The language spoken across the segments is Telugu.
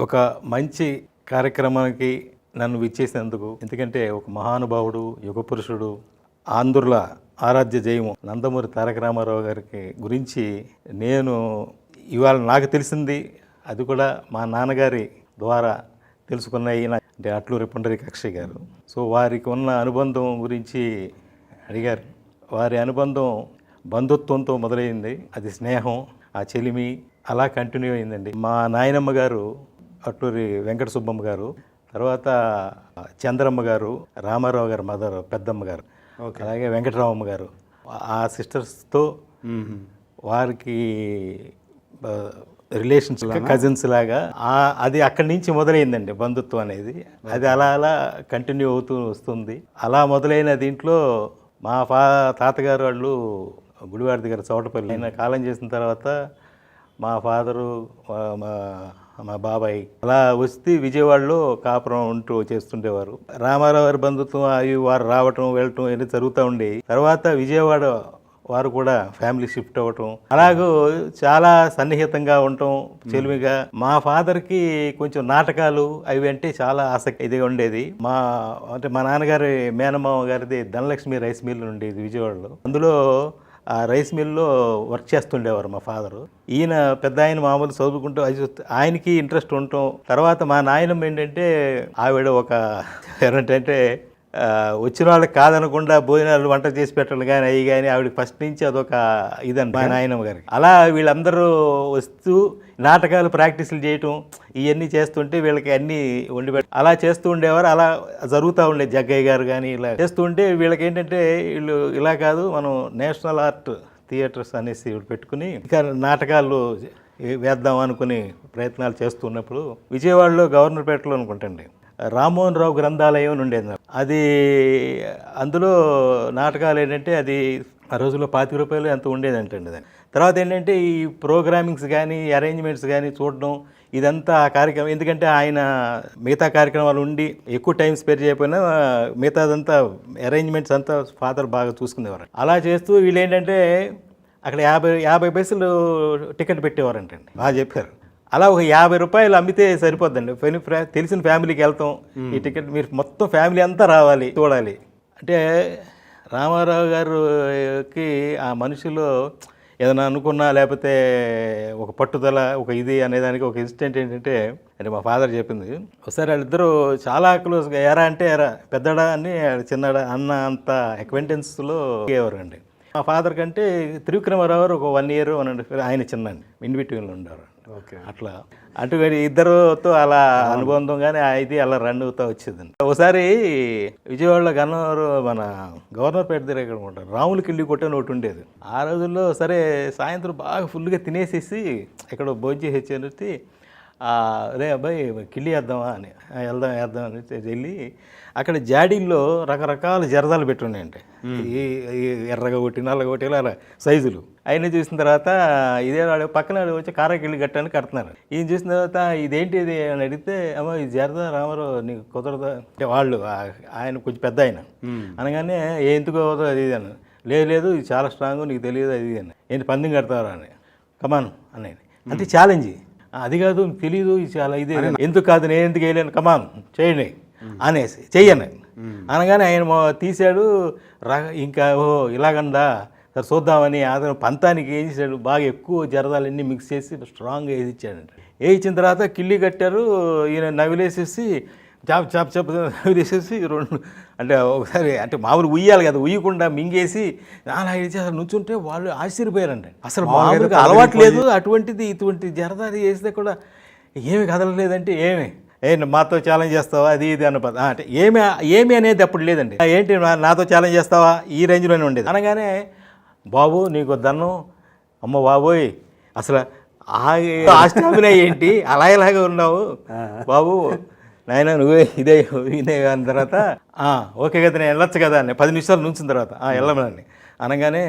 ఒక మంచి కార్యక్రమానికి నన్ను విచ్చేసినందుకు, ఎందుకంటే ఒక మహానుభావుడు, యుగ పురుషుడు, ఆంధ్రుల ఆరాధ్య జయము నందమూరి తారక రామారావు గారికి గురించి నేను ఇవాళ నాకు తెలిసింది, అది కూడా మా నాన్నగారి ద్వారా తెలుసుకున్న ఈయన అంటే అట్లూరి పుండరీకాక్షి గారు. సో వారికి ఉన్న అనుబంధం గురించి అడిగారు. వారి అనుబంధం బంధుత్వంతో మొదలైంది, అది స్నేహం, ఆ చెలిమి అలా కంటిన్యూ అయిందండి. మా నాయనమ్మ గారు అట్లూరి వెంకట సుబ్బమ్మ గారు, తర్వాత చంద్రమ్మ గారు, రామారావు గారు మదర్ పెద్దమ్మ గారు, అలాగే వెంకటరామమ్మ గారు, ఆ సిస్టర్స్తో వారికి రిలేషన్స్ కజిన్స్ లాగా అది అక్కడి నుంచి మొదలైందండి బంధుత్వం అనేది. అది అలా అలా కంటిన్యూ అవుతూ వస్తుంది. అలా మొదలైన దీంట్లో మా తాతగారు వాళ్ళు గుడివాడ దగ్గర చోటపల్లి, ఆయన కాలం చేసిన తర్వాత మా ఫాదరు మా బాబాయ్ అలా వస్తే విజయవాడలో కాపురం ఉంటూ చేస్తుండేవారు. రామారావు గారి బంధుత్వం అవి వారు రావటం వెళ్ళటం ఇవన్నీ జరుగుతూ ఉండేవి. తర్వాత విజయవాడ వారు కూడా ఫ్యామిలీ షిఫ్ట్ అవ్వటం, అలాగూ చాలా సన్నిహితంగా ఉండటం, చెలిమిగా. మా ఫాదర్కి కొంచెం నాటకాలు అవి అంటే చాలా ఆసక్తి ఇది ఉండేది. మా నాన్నగారి మేనమామ గారిది ధనలక్ష్మి రైస్ మిల్ ఉండేది విజయవాడలో. అందులో ఆ రైస్ మిల్లో వర్క్ చేస్తుండేవారు మా ఫాదరు. ఈయన పెద్ద ఆయన మామూలు చదువుకుంటూ ఆయనకి ఇంట్రెస్ట్ ఉండటం. తర్వాత మా నాయనమ్మ ఏంటంటే ఆవిడ ఒక ఏంటంటే వచ్చిన వాళ్ళకి కాదనకుండా భోజనాలు వంట చేసి పెట్టడం కానీ అవి కానీ ఆవిడకి ఫస్ట్ నుంచి అదొక ఇదండి మా నాయనమ్మ గారికి. అలా వీళ్ళందరూ వస్తూ నాటకాలు ప్రాక్టీసులు చేయటం ఇవన్నీ చేస్తుంటే వీళ్ళకి అన్నీ వండి అలా చేస్తూ ఉండేవారు. అలా జరుగుతూ ఉండేది. జగ్గయ్య గారు కానీ ఇలా చేస్తూ ఉంటే వీళ్ళకి ఏంటంటే వీళ్ళు ఇలా కాదు, మనం నేషనల్ ఆర్ట్ థియేటర్స్ అనేసి పెట్టుకుని ఇంకా నాటకాలు వేద్దాం అనుకుని ప్రయత్నాలు చేస్తున్నప్పుడు విజయవాడలో గవర్నర్పేటలో అనుకుంటండి రామ్మోహన్ రావు గ్రంథాలయం అని ఉండేది. అది అందులో నాటకాలు ఏంటంటే అది ఆ రోజుల్లో 25 రూపాయలు ఎంత ఉండేదంటండి. దాన్ని తర్వాత ఏంటంటే ఈ ప్రోగ్రామింగ్స్ కానీ అరేంజ్మెంట్స్ కానీ చూడడం ఇదంతా ఆ కార్యక్రమం. ఎందుకంటే ఆయన మిగతా కార్యక్రమాలు ఉండి ఎక్కువ టైం స్పెండ్ చేయకపోయినా మిగతాదంతా అరేంజ్మెంట్స్ అంతా ఫాదర్ బాగా చూసుకునేవారు. అలా చేస్తూ వీళ్ళు ఏంటంటే అక్కడ 50 పైసలు టికెట్ పెట్టేవారంటండి. బాగా చెప్పారు. అలా ఒక 50 రూపాయలు అమ్మితే సరిపోద్దండి. తెలిసిన ఫ్యామిలీకి వెళ్తాం, ఈ టికెట్ మీరు మొత్తం ఫ్యామిలీ అంతా రావాలి చూడాలి అంటే. రామారావు గారికి ఆ మనిషిలో ఏదైనా అనుకున్నా లేకపోతే ఒక పట్టుదల ఒక ఇది అనేదానికి ఒక ఇన్సిడెంట్ ఏంటంటే, అంటే మా ఫాదర్ చెప్పింది, ఒకసారి వాళ్ళిద్దరూ చాలా క్లోజ్గా ఎరా అంటే ఎరా పెద్దడా అని చిన్నడా అన్న అంత అక్వెంటెన్స్లో అయ్యేవారు అండి. మా ఫాదర్ కంటే త్రివిక్రమరావు గారు ఒక 1 year ఆయన చిన్నండి, ఇన్ బిట్వీన్లో ఉండేవారు. ఓకే, అట్లా అటు ఇద్దరుతో అలా అనుబంధం కానీ ఇది అలా రన్ అవుతూ వచ్చేదండి. ఒకసారి విజయవాడలో మన గవర్నర్పేట దగ్గర ఇక్కడ ఉంటారు రాముల కిళ్ళి కొట్టని ఒకటి ఉండేది. ఆ రోజుల్లో సరే సాయంత్రం బాగా ఫుల్గా తినేసేసి ఇక్కడ భోజనం చేసి రే అబ్బాయి కిళ్ళి వేద్దామా అని వేద్దాం అని వెళ్ళి అక్కడ జాడీల్లో రకరకాల జరదాలు పెట్టున్నాయండి. ఈ ఎర్రగా ఒకటి నల్లగా ఒకటి అలా సైజులు అయినా చూసిన తర్వాత ఇదే పక్కన వచ్చి కారాకిళ్ళి కట్టని కడుతున్నారు. ఈయన చూసిన తర్వాత ఇదేంటి ఇది అని అడిగితే, అమ్మ ఇది జరదా రామారావు నీకు కుదరదా అంటే వాళ్ళు ఆయన కొంచెం పెద్ద ఆయన అనగానే ఎందుకు అవుతుందో అది ఇది అని, లేదు ఇది చాలా స్ట్రాంగ్ నీకు తెలియదు అది అని, ఏంటి పందెం కడతారా అని కమాన్ అనేది అంటే ఛాలెంజ్. అది కాదు తెలియదు ఇది చాలా ఇదే, ఎందుకు కాదు నేను ఎందుకు వేయలేను కమాన్ చేయండి అనేసి చెయ్యను అనగానే ఆయన తీశాడు. ఇంకా ఇలాగండా సరే చూద్దామని అతను పంతానికి ఏం చేశాడు, బాగా ఎక్కువ జరదాలన్నీ మిక్స్ చేసి స్ట్రాంగ్గా వేసి ఇచ్చాడంట. వేయించిన తర్వాత కిళ్ళి కట్టారు. ఈయన నవిలేసేసి చాప్ నవిలేసేసి 2 అంటే ఒకసారి అంటే మామూలు ఉయ్యాలి కదా, ఉయ్యకుండా మింగేసి అలా ఇచ్చి అసలు నుంచుంటే వాళ్ళు ఆశ్చర్యపోయారంట. అసలు మామూలుగా అలవాట్లేదు అటువంటిది, ఇటువంటి జరదాది చేస్తే కూడా ఏమి కదలలేదంటే మాతో ఛాలెంజ్ చేస్తావా అది ఇది అన్న పద అంటే ఏమి అనేది అప్పుడు లేదండి. ఏంటి నాతో ఛాలెంజ్ చేస్తావా ఈ రేంజ్లోనే ఉండేది. అనగానే బాబు నీకు దన్నం అమ్మ బాబోయ్ అసలు ఆస్టామినా ఏంటి అలా ఇలాగే ఉన్నావు బాబు నాయన నువ్వే ఇదే అన్న తర్వాత ఓకే కదా నేను వెళ్ళొచ్చు కదా అని 10 నిమిషాలు నుంచిన తర్వాత వెళ్ళమని అనగానే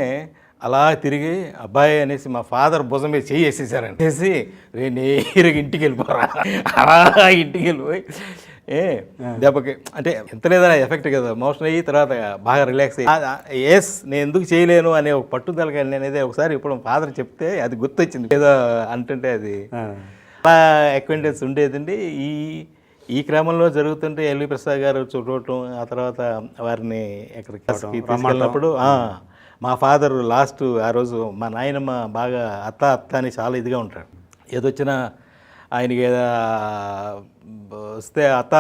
అలా తిరిగి అబ్బాయి అనేసి మా ఫాదర్ భుజం మీద చేసేసారండి. చేసి నేరుగా ఇంటికి వెళ్ళిపోరా అలా ఇంటికి వెళ్ళిపోయి దెబ్బకి అంటే ఎంత లేదని ఎఫెక్ట్ కదా మోషన్ అయ్యి తర్వాత బాగా రిలాక్స్ అయ్యి నేను ఎందుకు చేయలేను అనే ఒక పట్టుదలగా అనేది ఒకసారి ఇప్పుడు ఫాదర్ చెప్తే అది గుర్తొచ్చింది. ఏదో అంటుంటే అది అలా అక్వైంటెన్స్ ఉండేదండి. ఈ ఈ క్రమంలో జరుగుతుంటే ఎల్వి ప్రసాద్ గారు చూడటం, ఆ తర్వాత వారిని ఎక్కడికి తీసుకెళ్ళినప్పుడు మా ఫాదర్ లాస్ట్ ఆ రోజు మా నాయనమ్మ బాగా అత్త అని చాలా ఇదిగా ఉంటాడు. ఏదొచ్చినా ఆయనకి ఏదో వస్తే అత్త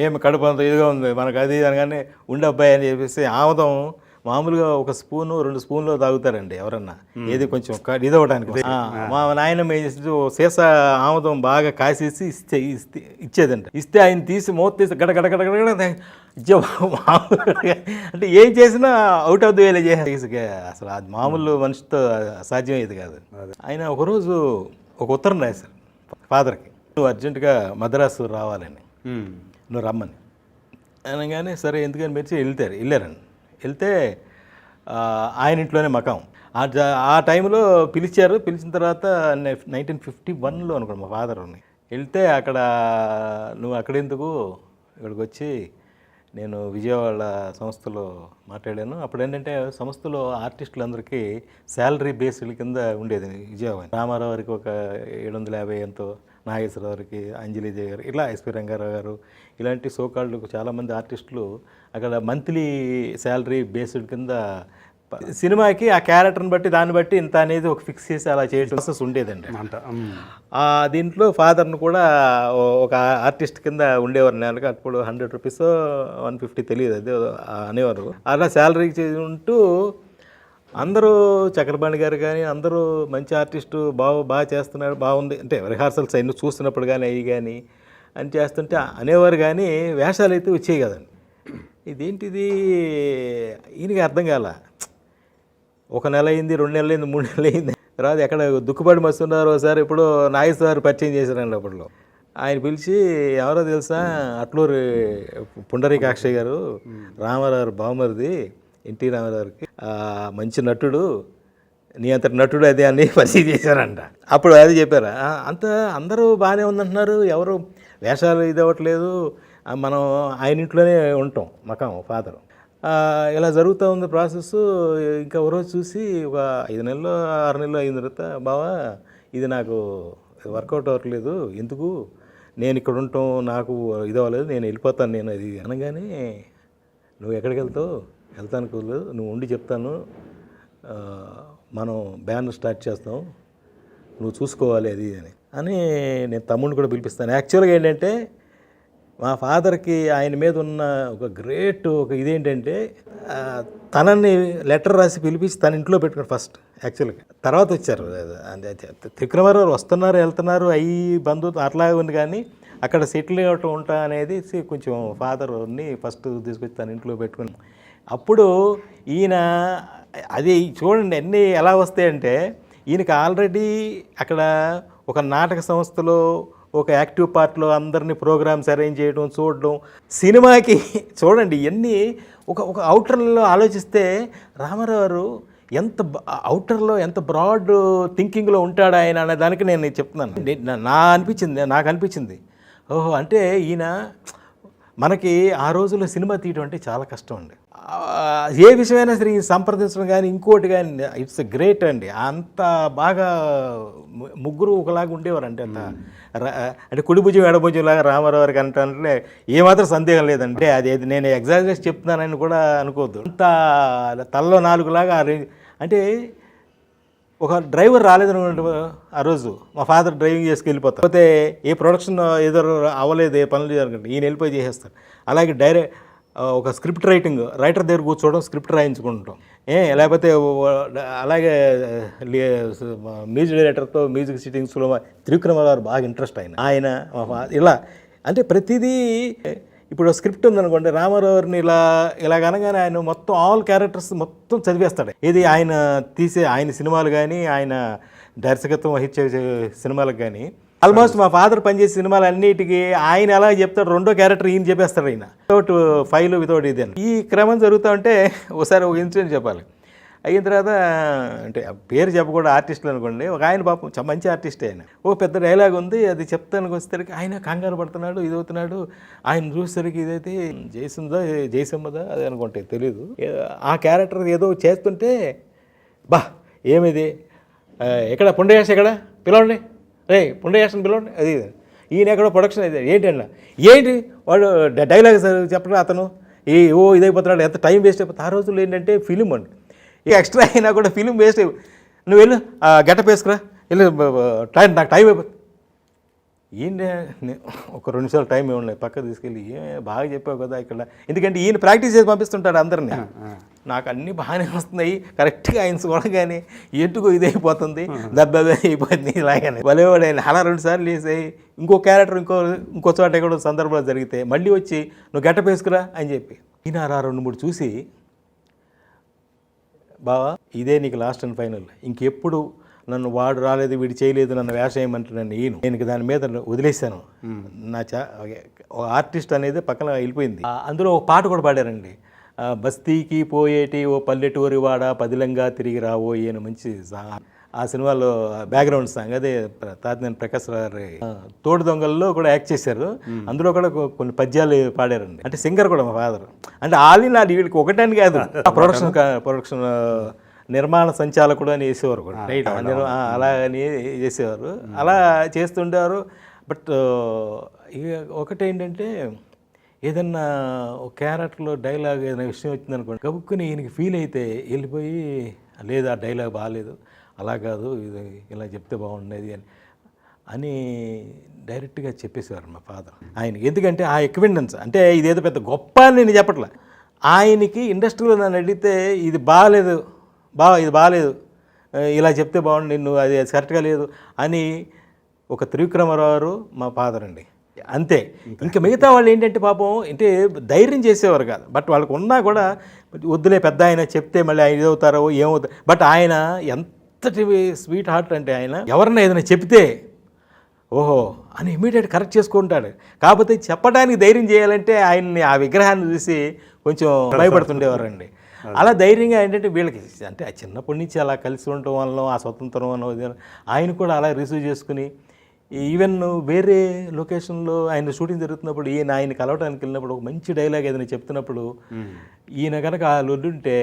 ఏమి కడుపు అంత ఇదిగా ఉంది మనకు అది అనగానే ఉండబ్బాయి అని చెప్పేసి ఆముదం మామూలుగా 1 స్పూను 2 స్పూన్లు తాగుతారండి ఎవరన్నా, ఏది కొంచెం ఇదవడానికి. మా నాయనమ్మ ఏం చేసి సీసా ఆముదం బాగా కాసేసి ఇచ్చేదంట. ఇస్తే ఆయన తీసి మూత తీసి గడగడగడగడ అంటే ఏం చేసినా అవుట్ ఆఫ్ ది వేలే చేసి అసలు అది మామూలు మనిషితో సాధ్యమయ్యేది కాదు. ఆయన ఒకరోజు ఒక ఉత్తరం రాశారు ఫాదర్కి, నువ్వు అర్జెంటుగా మద్రాసు రావాలని, నువ్వు రమ్మని అనగానే సరే ఎందుకని మెచ్చి వెళ్ళారండి. వెళ్తే ఆయన ఇంట్లోనే మకాం. ఆ టైంలో పిలిచారు. పిలిచిన తర్వాత 1951లో అనుకోండి మా ఫాదర్ ఉన్నాయి. వెళ్తే అక్కడ నువ్వు అక్కడెందుకు ఇక్కడికి వచ్చి నేను విజయవాడ సంస్థలో మాట్లాడాను. అప్పుడు ఏంటంటే సంస్థలో ఆర్టిస్టులందరికీ శాలరీ బేస్డ్ కింద ఉండేది విజయవాడ. రామారావు గారికి ఒక 750 ఎంతో, నాగేశ్వరరావు గారికి, అంజలి జయ గారు, ఇలా ఎస్పి రంగారావు గారు, ఇలాంటి సోకాళ్ళు చాలామంది ఆర్టిస్టులు అక్కడ మంత్లీ శాలరీ బేస్డ్ కింద సినిమాకి ఆ క్యారెక్టర్ని బట్టి దాన్ని బట్టి ఇంత అనేది ఒక ఫిక్స్ చేసి అలా చేయడం ప్రాసెస్ ఉండేదండి. దీంట్లో ఫాదర్ను కూడా ఒక ఆర్టిస్ట్ కింద ఉండేవారు. నెలకి అప్పుడు 100 రూపీస్ 150 తెలియదు అదే అనేవారు. అలా శాలరీ ఉంటూ అందరూ చక్రపాణి గారు కానీ అందరూ మంచి ఆర్టిస్టు బాగా చేస్తున్నారు, బాగుంది అంటే రిహార్సల్స్ అన్నీ చూస్తున్నప్పుడు కానీ అవి కానీ అని చేస్తుంటే అనేవారు. కానీ వేషాలు అయితే వచ్చాయి కదండి. ఇదేంటిది ఈయనకి అర్థం కాల. 1 నెల అయింది, 2 నెలలు అయింది, 3 నెలలు అయింది. తర్వాత ఎక్కడ దుక్కుపాటి మస్తున్నారు. ఒకసారి ఇప్పుడు నాగేశ్వరరావు పరిచయం చేశారండి. అప్పట్లో ఆయన పిలిచి ఎవరో తెలుసా, అట్లూరి పుండరీకాక్షయ్య గారు, రామారావు బావమరిది ఎన్టీ రామారావుకి మంచి నటుడు, నీ అంతటి నటుడు అదే అని పరిచయం చేశారంట. అప్పుడు అది చెప్పారా, అందరూ బాగానే ఉందంటున్నారు, ఎవరు వేషాలు ఇది అవ్వట్లేదు, మనం ఆయన ఇంట్లోనే ఉంటాం మకాం ఫాదర్. ఇలా జరుగుతూ ఉంది ప్రాసెస్. ఇంకా ఒక రోజు చూసి ఒక 5 నెలలు 6 నెలలు అయిన తర్వాత, బావా ఇది నాకు వర్కౌట్ అవ్వట్లేదు, ఎందుకు నేను ఇక్కడ ఉండటం నాకు ఇది అవ్వలేదు, నేను వెళ్ళిపోతాను నేను అది అనగానే, నువ్వు ఎక్కడికి వెళ్తాను కూడదు, నువ్వు ఉండి చెప్తాను, మనం బ్యాన్ స్టార్ట్ చేస్తాం, నువ్వు చూసుకోవాలి అది అని నేను తమ్ముడిని కూడా పిలిపిస్తాను. యాక్చువల్గా ఏంటంటే మా ఫాదర్కి ఆయన మీద ఉన్న ఒక గ్రేట్ ఒక ఇదేంటంటే, తనని లెటర్ రాసి పిలిపించి తన ఇంట్లో పెట్టుకుని ఫస్ట్ యాక్చువల్గా. తర్వాత వచ్చారు త్రికరమారావు వస్తున్నారు వెళ్తున్నారు అయ్యి బంధుత్వం అట్లాగే ఉంది, కానీ అక్కడ సెటిల్ అవ్వటం ఉంటా అనేది కొంచెం ఫాదర్ని ఫస్ట్ తీసుకొచ్చి తన ఇంట్లో పెట్టుకుని, అప్పుడు ఈయన అది చూడండి అన్నీ ఎలా వస్తాయంటే, ఈయనకి ఆల్రెడీ అక్కడ ఒక నాటక సంస్థలో ఒక యాక్టివ్ పార్ట్లో అందరినీ ప్రోగ్రామ్స్ అరేంజ్ చేయడం, చూడడం, సినిమాకి చూడండి ఇవన్నీ ఒక అవుటర్లో ఆలోచిస్తే రామారావు గారు ఎంత అవుటర్లో ఎంత బ్రాడ్ థింకింగ్లో ఉంటాడు ఆయన అనే దానికి నేను చెప్తున్నాను. నాకు అనిపించింది ఓహో, అంటే ఈయన మనకి ఆ రోజుల్లో సినిమా తీయడం అంటే చాలా కష్టం అండి. ఏ విషయమైనా సరే సంప్రదించడం కానీ ఇంకోటి కానీ ఇట్స్ గ్రేట్ అండి. అంత బాగా ముగ్గురు ఒకలాగా ఉండేవారు. అంటే కుడి భుజం ఎడభుజం లాగా రామారావు గారికి అంటే ఏమాత్రం సందేహం లేదంటే అది నేను ఎగ్జాక్ట్గా చెప్తున్నానని కూడా అనుకోవద్దు. అంత తలలో 4 లాగా అంటే ఒక డ్రైవర్ రాలేదనుకుంటే ఆ రోజు మా ఫాదర్ డ్రైవింగ్ చేసుకెళ్ళిపోతారు, పోతే ఏ ప్రొడక్షన్ ఏదో అవ్వలేదు, ఏ పనులు జరగండి, ఈయన వెళ్ళిపోయి చేసేస్తారు. అలాగే ఒక స్క్రిప్ట్ రైటర్ దగ్గర కూర్చోవడం, స్క్రిప్ట్ రాయించుకుంటాం, లేకపోతే అలాగే మ్యూజిక్ డైరెక్టర్తో మ్యూజిక్ సిట్టింగ్స్లో త్రివిక్రమరావు బాగా ఇంట్రెస్ట్ ఆయన ఇలా అంటే ప్రతిదీ. ఇప్పుడు స్క్రిప్ట్ ఉందనుకోండి, రామారావుని ఇలాగనగానే ఆయన మొత్తం ఆల్ క్యారెక్టర్స్ మొత్తం చదివేస్తాడు. ఇది ఆయన ఆయన సినిమాలు కానీ ఆయన దర్శకత్వం వహించే సినిమాలకు కానీ ఆల్మోస్ట్ మా ఫాదర్ పనిచేసే సినిమాలు అన్నిటికీ ఆయన ఎలా చెప్తాడు, 2వ క్యారెక్టర్ ఈయన చెప్పేస్తాడు. ఆయన వితౌట్ ఫైల్ వితౌట్ ఇది అని ఈ క్రమం జరుగుతూ ఉంటే ఒకసారి ఒక ఇన్సిడెంట్ చెప్పాలి. అయిన తర్వాత అంటే పేరు చెప్పకూడదు, ఆర్టిస్టులు అనుకోండి, ఒక ఆయన పాపం మంచి ఆర్టిస్ట్ ఆయన, ఓ పెద్ద డైలాగ్ ఉంది, అది చెప్తానికి వచ్చేసరికి ఆయన కంగారు పడుతున్నాడు, ఇది అవుతున్నాడు. ఆయన చూసేసరికి ఇదైతే జయసింహదా అది అనుకుంటే తెలీదు, ఆ క్యారెక్టర్ ఏదో చేస్తుంటే ఏమిది ఎక్కడ పుండయాస ఎక్కడ పిలవండి రే పుండయాక్షన్ పిలవండి అది ఈయన ఎక్కడో ప్రొడక్షన్ అయితే ఏంటన్నా ఏంటి వాడు డైలాగ్ చెప్పడం అతను ఇదైపోతున్నాడు, ఎంత టైం వేస్ట్ అయిపోతుంది. ఆ రోజుల్లో ఏంటంటే ఫిలిం అండి, ఎక్స్ట్రా అయినా కూడా ఫిలిం వేస్ట్ అయిపోయి నువ్వు వెళ్ళు గెటప్ వేసుకురా వెళ్ళు నాకు టైం అయిపోతుంది. ఈయన ఒక 2 నిమిషాలు టైం ఏమున్నాయి పక్క తీసుకెళ్ళి బాగా చెప్పావు కదా ఇక్కడ, ఎందుకంటే ఈయన ప్రాక్టీస్ చేసి పంపిస్తుంటాడు అందరినీ. నాకు అన్నీ బాగానే వస్తున్నాయి కరెక్ట్గా ఆయన చూడగానే ఎట్టుకో ఇదైపోతుంది దెబ్బ అయిపోతుంది ఇలాగనే వలేవాడు ఆయన అలా 2 సార్లు వేసాయి. ఇంకో క్యారెక్టర్ ఇంకో చోట ఎక్కడో సందర్భాలు జరిగితే మళ్ళీ వచ్చి నువ్వు గెటప్ వేసుకురా అని చెప్పి ఈయన 2-3 చూసి బావా ఇదే నీకు లాస్ట్ అండ్ ఫైనల్, ఇంకెప్పుడు నన్ను వాడు రాలేదు వీడు చేయలేదు నన్ను వేషం ఏమంటున్నాను నేను దాని మీద వదిలేశాను. నా ఆర్టిస్ట్ అనేది పక్కన వెళ్ళిపోయింది. అందులో ఒక పాట కూడా పాడారండి, బస్తీకి పోయేటి ఓ పల్లెటూరి వాడ పదిలంగా తిరిగి రావో ఈయన మంచి ఆ సినిమాలో బ్యాక్గ్రౌండ్ సాంగ్ అదే తాతినేని ప్రకాష్ గారి తోడు దొంగల్లో కూడా యాక్ట్ చేశారు. అందులో కూడా కొన్ని పద్యాలు పాడారండి. అంటే సింగర్ కూడా మా ఫాదర్. అంటే ఆల్ని వీళ్ళకి ఒకటని కాదు, ప్రొడక్షన్ నిర్మాణ సంచాలకుడు అని వేసేవారు కూడా, అలా అని చేసేవారు, అలా చేస్తుండేవారు. బట్ ఒకటేంటంటే ఏదన్నా ఒక క్యారెక్టర్లో డైలాగ్ ఏదైనా విషయం వచ్చిందనుకోండి గబుక్కుని ఈయనకి ఫీల్ అయితే వెళ్ళిపోయి లేదు ఆ డైలాగ్ బాగాలేదు అలా కాదు ఇది ఇలా చెప్తే బాగుండేది అని డైరెక్ట్గా చెప్పేసేవారు మా ఫాదర్ ఆయనకి. ఎందుకంటే ఆ ఎక్విడెన్స్ అంటే ఇదేదో పెద్ద గొప్ప అని నేను చెప్పట్లే, ఆయనకి ఇండస్ట్రీలో నన్ను అడిగితే ఇది బాగాలేదు ఇది బాగాలేదు ఇలా చెప్తే బాగుండు నిన్ను అది కరెక్ట్గా లేదు అని ఒక త్రివిక్రమరావు మా ఫాదర్ అండి, అంతే. ఇంకా మిగతా వాళ్ళు ఏంటంటే పాపం అంటే ధైర్యం చేసేవారు కాదు, బట్ వాళ్ళకు ఉన్నా కూడా వద్దులే పెద్ద ఆయన చెప్తే మళ్ళీ ఆయన ఇదవుతారో ఏమవుతారు. బట్ ఆయన ఎంతటి స్వీట్ హార్ట్ అంటే ఆయన ఎవరన్నా ఏదైనా చెప్తే ఓహో అని ఇమీడియట్ కరెక్ట్ చేసుకుంటాడు. కాకపోతే చెప్పడానికి ధైర్యం చేయాలంటే ఆయన్ని ఆ విగ్రహాన్ని చూసి కొంచెం భయపడుతుండేవారండి. అలా ధైర్యంగా ఏంటంటే వీళ్ళకి అంటే ఆ చిన్నప్పటి నుంచి అలా కలిసి ఉండటం వల్ల ఆ స్వతంత్రం అన్న ఆయన కూడా అలా రిసీవ్ చేసుకుని ఈవెన్ వేరే లొకేషన్లో ఆయన షూటింగ్ జరుగుతున్నప్పుడు ఆయన కలవడానికి వెళ్ళినప్పుడు ఒక మంచి డైలాగ్ ఏదైనా చెప్తున్నప్పుడు ఈయన కనుక ఆ లొడ్డుంటే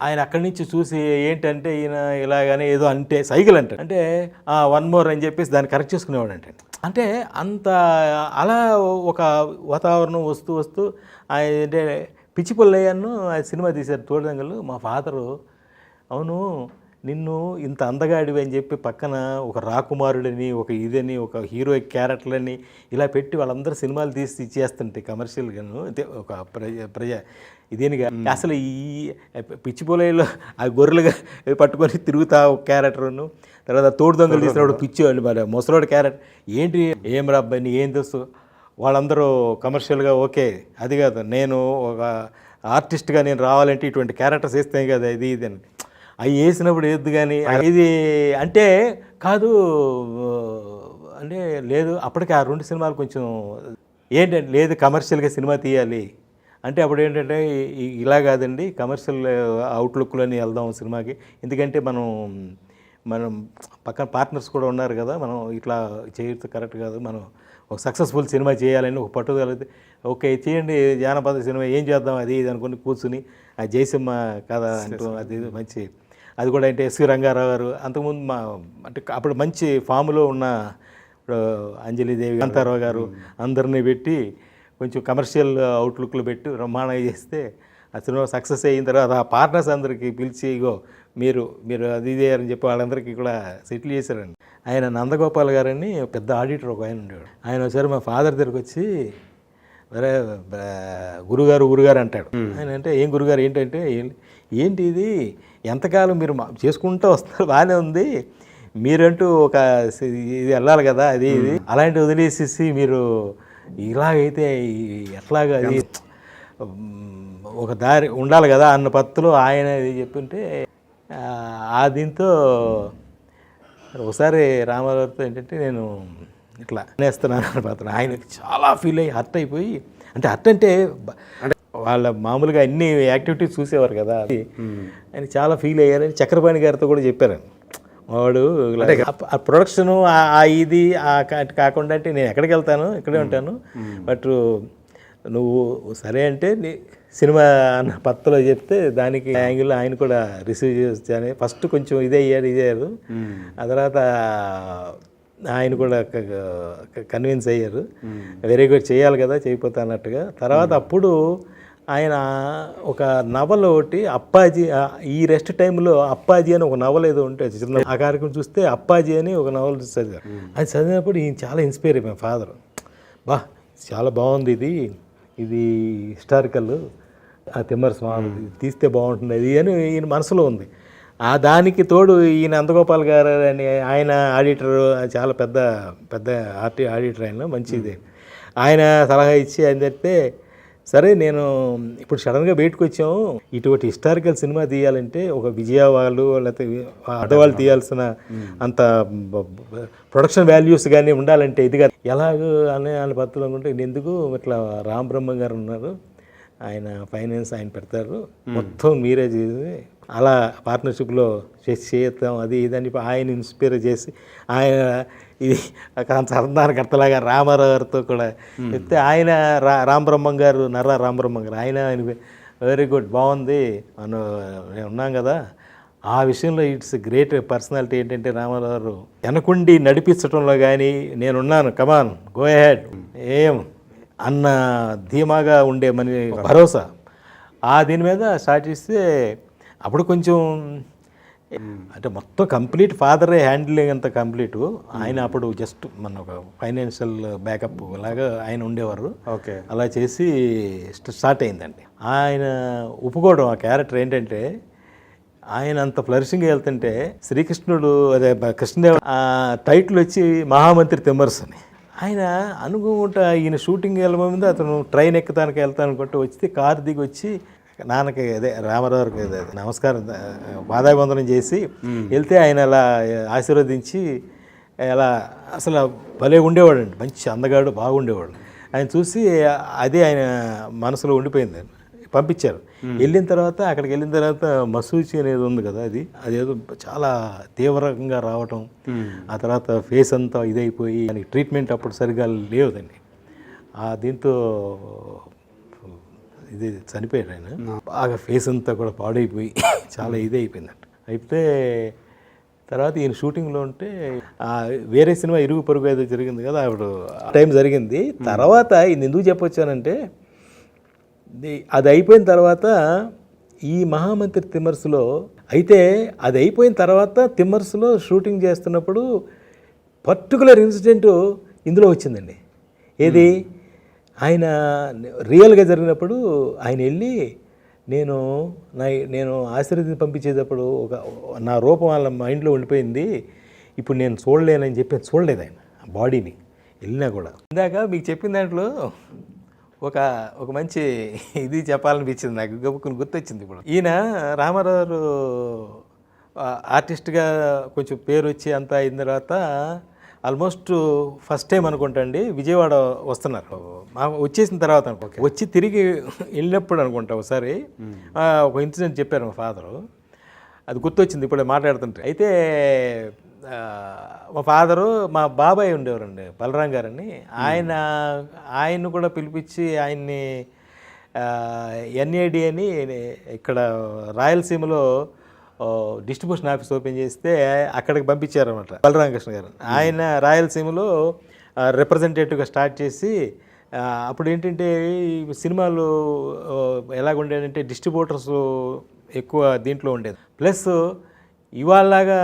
ఆయన అక్కడి నుంచి చూసి ఏంటంటే ఈయన ఇలాగనే ఏదో అంటే సైకిల్ అంటే 1 more అని చెప్పేసి దాన్ని కరెక్ట్ చేసుకునేవాడు అంటే అంత అలా ఒక వాతావరణం వస్తూ ఆయన అంటే పిచ్చి పుల్లయ్యను సినిమా తీశారు తోడుదంగలు. మా ఫాదరు అవును నిన్ను ఇంత అందగాడివి అని చెప్పి పక్కన ఒక రాకుమారుడని ఒక ఇదని ఒక హీరో క్యారెక్టర్లని ఇలా పెట్టి వాళ్ళందరూ సినిమాలు తీసి ఇచ్చేస్తుంటే కమర్షియల్గాను అంటే ఒక ప్రజ ఇదేనిగా అసలు ఈ పిచ్చిపోలేలో ఆ గొర్రెలుగా పట్టుకొని తిరుగుతా ఒక క్యారెక్టర్ను తర్వాత తోడు దొంగలు తీసినప్పుడు పిచ్చివాళ్ళు మరి ముసలోడు క్యారెక్టర్ ఏంటి ఏం రాబ్బాయి నీ ఏం తెలుసు వాళ్ళందరూ కమర్షియల్గా ఓకే అది కాదు నేను ఒక ఆర్టిస్ట్గా నేను రావాలంటే ఇటువంటి క్యారెక్టర్స్ వేస్తాయి కదా ఇది అని అవి వేసినప్పుడు వేద్దు కానీ ఇది అంటే కాదు అంటే లేదు అప్పటికి ఆ 2 సినిమాలు కొంచెం ఏంటంటే లేదు కమర్షియల్గా సినిమా తీయాలి అంటే అప్పుడు ఏంటంటే ఇలా కాదండి కమర్షియల్ అవుట్లుక్లోని వెళ్దాం సినిమాకి, ఎందుకంటే మనం పక్కన పార్ట్నర్స్ కూడా ఉన్నారు కదా, మనం ఇట్లా చేయొచ్చు కరెక్ట్ కాదు, మనం ఒక సక్సెస్ఫుల్ సినిమా చేయాలని ఒక పట్టుదల ఓకే చేయండి జానపద సినిమా ఏం చేద్దాం అది ఇది అనుకుని కూర్చుని ఆ జయసింహ కథ అంటూ అది మంచి అది కూడా అంటే ఎస్వి రంగారావు గారు అంతకుముందు అంటే అప్పుడు మంచి ఫామ్లో ఉన్న అంజలిదేవి కాంతారావు గారు అందరినీ పెట్టి కొంచెం కమర్షియల్ అవుట్లుక్లు పెట్టి బ్రహ్మాండంగా చేస్తే ఆ సినిమా సక్సెస్ అయిన తర్వాత ఆ పార్ట్నర్స్ అందరికీ పిలిచి ఇగో మీరు అది ఇదేయారని చెప్పి వాళ్ళందరికీ కూడా సెటిల్ చేశారండి. ఆయన నందగోపాల్ గారని పెద్ద ఆడిటర్ ఒక ఆయన ఉండేవాడు. ఆయన ఒకసారి మా ఫాదర్ దగ్గరికి వచ్చి అరే గురుగారు అంటాడు. ఆయన అంటే ఏం గురుగారు ఏంటంటే ఏంటి ఇది ఎంతకాలం మీరు చేసుకుంటూ వస్తారు బాగానే ఉంది, మీరంటూ ఒక ఇది వెళ్ళాలి కదా అది ఇది అలాంటి వదిలేసేసి మీరు ఇలాగైతే ఎట్లాగా అది ఒక దారి ఉండాలి కదా అన్న పత్తులు ఆయన చెప్తుంటే దీంతో ఒకసారి రామారావుతో ఏంటంటే నేను ఇట్లా నేస్తున్నాను అని ఆయనకి చాలా ఫీల్ అయ్యి హర్ట్ అయిపోయి అంటే హర్ట్ అంటే వాళ్ళ మామూలుగా అన్ని యాక్టివిటీస్ చూసేవారు కదా ఆయన చాలా ఫీల్ అయ్యారని చక్రపాణి గారితో కూడా చెప్పారు. వాడు ఆ ప్రొడక్షను ఇది కాకుండా అంటే నేను ఎక్కడికి వెళ్తాను ఇక్కడే ఉంటాను, బట్ నువ్వు సరే అంటే సినిమా అన్న పత్తులో చెప్తే దానికి యాంగిల్లో ఆయన కూడా రిసీవ్ చేస్తాను. ఫస్ట్ కొంచెం ఇదే అయ్యారు ఆ తర్వాత ఆయన కూడా కన్విన్స్ అయ్యారు, వెరీ గుడ్, చేయాలి కదా, చేయకపోతే అన్నట్టుగా. తర్వాత అప్పుడు ఆయన ఒక నవల ఒకటి అప్పాజీ, ఈ రెస్ట్ టైంలో అప్పాజీ అని ఒక నవల ఏదో ఉంటే చిన్న, ఆ కార్యక్రమం చూస్తే అప్పాజీ అని ఒక నవల చదివారు. అది చదివినప్పుడు ఈయన చాలా ఇన్స్పైర్ అయిపోయాం ఫాదర్. చాలా బాగుంది ఇది, ఇది హిస్టారికల్, ఆ తిమ్మరస్వామి తీస్తే బాగుంటుంది అది అని ఈయన మనసులో ఉంది. ఆ దానికి తోడు ఈయన నందగోపాల్ గారు అని ఆయన ఆడిటర్, చాలా పెద్ద పెద్ద ఆడిటర్, ఆయన మంచిది. ఆయన సలహా ఇచ్చి ఆయన చెప్తే, సరే నేను ఇప్పుడు సడన్గా బయటకు వచ్చాము, ఇటువంటి హిస్టారికల్ సినిమా తీయాలంటే ఒక విజయ వాళ్ళు లేకపోతే ఆడవాళ్ళు తీయాల్సిన అంత ప్రొడక్షన్ వాల్యూస్ కానీ ఉండాలంటే ఇది కాదు, ఎలాగో అనే వాళ్ళ పద్ధతులు అనుకుంటే ఎందుకు ఇట్లా రామ్ బ్రహ్మ గారు ఉన్నారు, ఆయన ఫైనాన్స్ ఆయన పెడతారు, మొత్తం మీరే చేసి అలా పార్ట్నర్షిప్లో చేద్దాం అది ఇదని ఆయన ఇన్స్పైర్ చేసి ఆయన ఇది సంధానకర్తలాగా రామారావు గారితో కూడా చెప్తే ఆయన రామబ్రహ్మం గారు, నర్రా రామబ్రహ్మం గారు, ఆయన వెరీ గుడ్, బాగుంది, మనం ఉన్నాం కదా. ఆ విషయంలో ఇట్స్ గ్రేట్ పర్సనాలిటీ. ఏంటంటే రామారావు గారు వెనకుండి నడిపించడంలో కానీ నేనున్నాను, కమాన్ గో అహెడ్ ఏం అన్న ధీమాగా ఉండే మన భరోసా, ఆ దీని మీద స్టార్ట్ చేస్తే అప్పుడు కొంచెం అంటే మొత్తం కంప్లీట్ ఫాదరే హ్యాండిలింగ్ అంత కంప్లీట్. ఆయన అప్పుడు జస్ట్ మన ఒక ఫైనాన్షియల్ బ్యాకప్ లాగా ఆయన ఉండేవారు. ఓకే, అలా చేసి స్టార్ట్ అయిందండి. ఆయన ఒప్పుకోవడం ఆ క్యారెక్టర్ ఏంటంటే, ఆయన అంత ఫ్లరిషింగ్ వెళ్తుంటే శ్రీకృష్ణుడు అదే కృష్ణదేవ టైటిల్ వచ్చి మహామంత్రి తిమ్మరసని. ఆయన అనుకుంటా ఈయన షూటింగ్ వెళ్ళబోయింది, అతను ట్రైన్ ఎక్కుతానికి వెళ్తానుకుంటే వచ్చి కారు దిగి వచ్చి నాన్నకి అదే రామారావుకి అదే నమస్కారం పాదాభివందనం చేసి వెళ్తే ఆయన అలా ఆశీర్వదించి అలా అసలు భలే ఉండేవాడండి, మంచి అందగాడు, బాగుండేవాడు. ఆయన చూసి అదే ఆయన మనసులో ఉండిపోయింది, పంపించారు. వెళ్ళిన తర్వాత అక్కడికి వెళ్ళిన తర్వాత మసూచి అనేది ఉంది కదా, అదేదో చాలా తీవ్రంగా రావటం, ఆ తర్వాత ఫేస్ అంతా ఇదైపోయి దానికి ట్రీట్మెంట్ అప్పుడు సరిగా లేదండి. దీంతో ఇది చనిపోయాడు ఆయన, బాగా ఫేస్ అంతా కూడా పాడైపోయి చాలా ఇదైపోయిందంట. అయితే తర్వాత ఈయన షూటింగ్లో ఉంటే వేరే సినిమా ఇరుగు పొరుగు ఏదో జరిగింది కదా, అప్పుడు టైం జరిగింది. తర్వాత ఇది ఎందుకు చెప్పొచ్చానంటే, అది అయిపోయిన తర్వాత ఈ మహామంత్రి తిమ్మర్స్లో అయితే అది అయిపోయిన తర్వాత తిమ్మర్స్లో షూటింగ్ చేస్తున్నప్పుడు పర్టికులర్ ఇన్సిడెంట్ ఇందులో వచ్చిందండి. ఏది, ఆయన రియల్గా జరిగినప్పుడు ఆయన వెళ్ళి నేను ఆశీర్వదించి పంపించేటప్పుడు నా రూపం వాళ్ళ మైండ్లో ఉండిపోయింది, ఇప్పుడు నేను చూడలేనని చెప్పి చూడలేదు ఆయన బాడీని వెళ్ళినా కూడా. ఇందాక మీకు చెప్పిన దాంట్లో ఒక మంచి ఇది చెప్పాలనిపించింది నాకు, గబుక్కుని గుర్తొచ్చింది. ఇప్పుడు ఈయన రామారావు ఆర్టిస్ట్గా కొంచెం పేరు వచ్చి అంతా అయిన తర్వాత ఆల్మోస్ట్ ఫస్ట్ టైం అనుకుంటా అండి విజయవాడ వస్తున్నారు. వచ్చేసిన తర్వాత వచ్చి తిరిగి వెళ్ళినప్పుడు అనుకుంటా ఒకసారి ఒక ఇన్సిడెంట్ చెప్పారు మా ఫాదరు, అది గుర్తొచ్చింది ఇప్పుడే మాట్లాడుతుంటే. అయితే మా ఫాదరు మా బాబాయ్ ఉండేవారండి బలరాం గారని, ఆయన్ని కూడా పిలిపించి ఆయన్ని ఎన్ఏడి అని ఇక్కడ రాయలసీమలో డిస్ట్రిబ్యూషన్ ఆఫీస్ ఓపెన్ చేస్తే అక్కడికి పంపించారన్నమాట బలరామకృష్ణ గారు. ఆయన రాయలసీమలో రిప్రజెంటేటివ్గా స్టార్ట్ చేసి, అప్పుడు ఏంటంటే సినిమాలు ఎలాగుండేదంటే డిస్ట్రిబ్యూటర్స్ ఎక్కువ దీంట్లో ఉండేది, ప్లస్ ఇవాళలాగా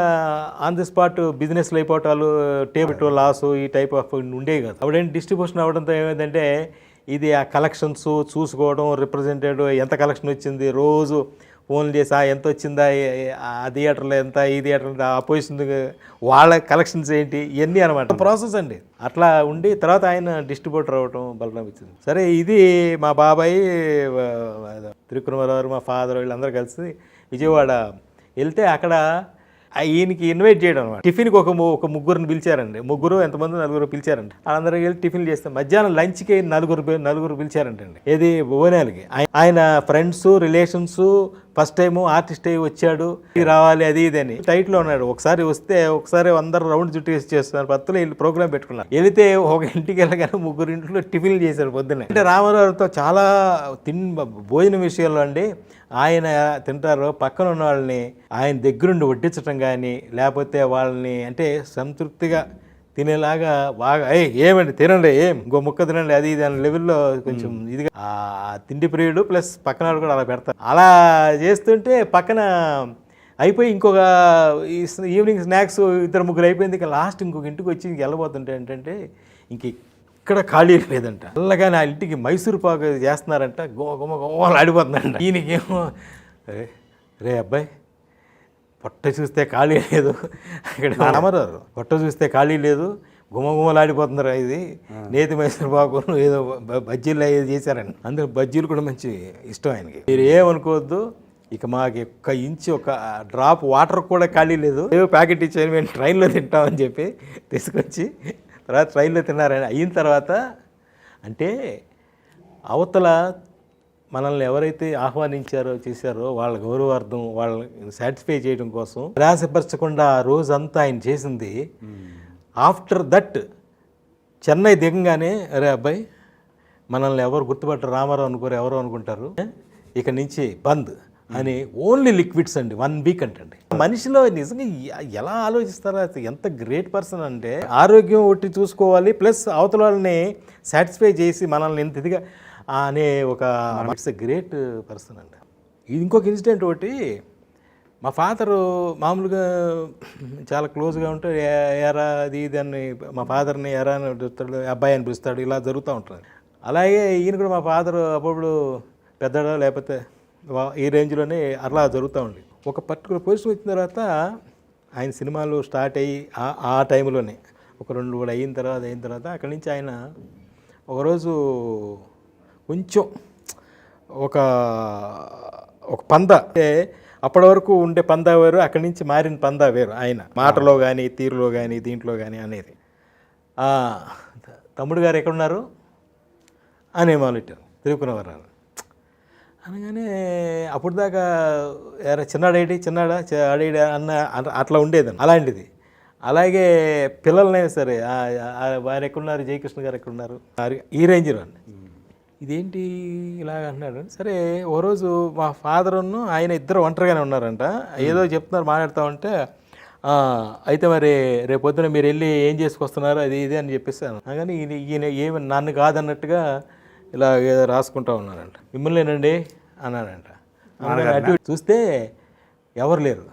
ఆన్ ది స్పాట్ బిజినెస్లు అయిపోవటాలు, టేబుల్ లాసు, ఈ టైప్ ఆఫ్ ఉండేవి కాదు. అప్పుడేంటి డిస్ట్రిబ్యూషన్ అవ్వడంతో ఏమైందంటే ఇది ఆ కలెక్షన్స్ చూసుకోవడం, రిప్రజెంటేటివ్ ఎంత కలెక్షన్ వచ్చింది రోజు ఫోన్లు చేసి ఎంత వచ్చిందా, ఆ థియేటర్లో ఎంత, ఈ థియేటర్లో అపోజిషన్ వాళ్ళ కలెక్షన్స్ ఏంటి, ఇవన్నీ అనమాట ప్రాసెస్ అండి. అట్లా ఉండి తర్వాత ఆయన డిస్ట్రిబ్యూటర్ అవ్వటం బలరాం ఇచ్చింది. సరే, ఇది మా బాబాయ్ త్రికుమారావు మా ఫాదర్ వీళ్ళందరూ కలిసి విజయవాడ వెళ్తే అక్కడ ఈయనకి ఇన్వైట్ చేయడం అనమాట. టిఫిన్కి ఒక ముగ్గురిని పిలిచారండి, నలుగురు పిలిచారండి. వాళ్ళందరికీ వెళ్ళి టిఫిన్ చేస్తాం. మధ్యాహ్నం లంచ్కి నలుగురు పిలిచారంటండి. ఏది భువనాలకి. ఆయన friends relations first time artist అయ్యి వచ్చాడు, రావాలి అది ఇది అని టైట్లో ఉన్నాడు. ఒకసారి అందరూ రౌండ్ చుట్టూ వేసి చేస్తున్నారు. పత్తులు వెళ్ళి ప్రోగ్రామ్ పెట్టుకున్నారు. వెళితే ఒక ఇంటికి వెళ్ళగానే ముగ్గురు ఇంట్లో టిఫిన్లు చేశారు పొద్దున్నే. అంటే రామారావుతో చాలా భోజనం విషయంలో అండి, ఆయన తింటారు, పక్కన ఉన్న వాళ్ళని ఆయన దగ్గరుండి వడ్డించటం కానీ, లేకపోతే వాళ్ళని అంటే సంతృప్తిగా తినేలాగా బాగా ఏమండి తినండి ఇంకో ముక్క తినండి అది ఇది అనే లెవెల్లో కొంచెం ఇదిగా ఆ తిండి ప్రియుడు ప్లస్ పక్కన వాళ్ళు కూడా అలా పెడతారు. అలా చేస్తుంటే పక్కన అయిపోయి ఇంకొక ఈవినింగ్ స్నాక్స్ 2-3 అయిపోయింది. ఇక లాస్ట్ ఇంకొక ఇంటికి వచ్చి వెళ్ళబోతుంటే ఏంటంటే ఇంక ఇక్కడ ఖాళీ లేదంట. అలాగా నా ఇంటికి మైసూరు పాకు చేస్తున్నారంట. గుమ్మలు ఆడిపోతుందంట. ఈయనకేమో రే అబ్బాయి పొట్ట చూస్తే ఖాళీ లేదు, ఇక్కడ రామారావు పొట్ట చూస్తే ఖాళీ లేదు, గుమ్మలాడిపోతుందిరా ఇది నేతి మైసూరు పాకు ఏదో బజ్జీలు ఏది చేశారండి. అందులో బజ్జీలు కూడా మంచి ఇష్టం ఆయనకి. మీరు ఏమనుకోవద్దు, ఇక మాకు ఒక్క ఇంచు ఒక డ్రాప్ వాటర్ కూడా ఖాళీ లేదు, ఏవో ప్యాకెట్ ఇచ్చాను మేము ట్రైన్లో తింటామని చెప్పి తీసుకొచ్చి తర్వాత ట్రైన్లో తిన్నారని అయిన తర్వాత అంటే అవతల మనల్ని ఎవరైతే ఆహ్వానించారో చేశారో వాళ్ళ గౌరవార్థం వాళ్ళని సాటిస్ఫై చేయడం కోసం నిరాశపరచకుండా ఆ రోజంతా ఆయన చేసింది. ఆఫ్టర్ దట్ చెన్నై దిగంగానే అరే అబ్బాయి మనల్ని ఎవరు గుర్తుపట్టరు, రామారావు అనుకోరు, ఎవరో అనుకుంటారు, ఇక నుంచి బంద్ అని ఓన్లీ లిక్విడ్స్ అండి 1 వీక్ అంటండి. మనిషిలో నిజంగా ఎలా ఆలోచిస్తారో ఎంత గ్రేట్ పర్సన్ అంటే ఆరోగ్యం ఒకటి చూసుకోవాలి ప్లస్ అవతల వాళ్ళని సాటిస్ఫై చేసి మనల్ని ఎంత ఇదిగా అనే ఒక ఇట్స్ ఎ గ్రేట్ పర్సన్ అండి. ఇంకొక ఇన్సిడెంట్ ఒకటి, మా ఫాదరు మామూలుగా చాలా క్లోజ్గా ఉంటే ఎరా అది ఇది అని మా ఫాదర్ని ఎరా అని పిలుస్తాడు, అబ్బాయి అని పిలుస్తాడు, ఇలా జరుగుతూ ఉంటుంది. అలాగే ఈయన కూడా మా ఫాదరు అప్పుడు పెద్దడా లేకపోతే ఈ రేంజ్లోనే అలా జరుగుతూ ఉంది. ఒక పర్టికులర్ పొజిషన్ వచ్చిన తర్వాత ఆయన సినిమాలు స్టార్ట్ అయ్యి ఆ టైంలోనే ఒక 2 అయిన తర్వాత అక్కడి నుంచి ఆయన ఒకరోజు కొంచెం ఒక పంద అంటే అప్పటి వరకు ఉండే పందా వేరు, అక్కడి నుంచి మారిన పందా వేరు. ఆయన మాటలో కానీ తీరులో కానీ దీంట్లో కానీ అనేది తమ్ముడు గారు ఎక్కడున్నారు అనే మొదలెట్టారు తిరుకునవరాలు అనగానే అప్పుడు దాకా చిన్నాడా ఆడేడి అన్న అట్లా ఉండేదని అలాంటిది. అలాగే పిల్లలనైనా సరే వారు ఎక్కడున్నారు, జయకృష్ణ గారు ఎక్కడున్నారు, ఈ రేంజ్లో ఇదేంటి ఇలాగ అంటున్నాడు. సరే ఓ రోజు మా ఫాదరును ఆయన ఇద్దరు ఒంటరిగానే ఉన్నారంట, ఏదో చెప్తున్నారు మాట్లాడుతూ ఉంటే అయితే మరి రేపు పొద్దున మీరు వెళ్ళి ఏం చేసుకొస్తున్నారు అది ఇది అని చెప్పేసాను. కానీ ఈయన ఏమి నన్ను కాదన్నట్టుగా ఇలా ఏదో రాసుకుంటూ ఉన్నారంట. మిమ్మల్నేనండి అన్నాడంట. అటు చూస్తే ఎవరు లేరు,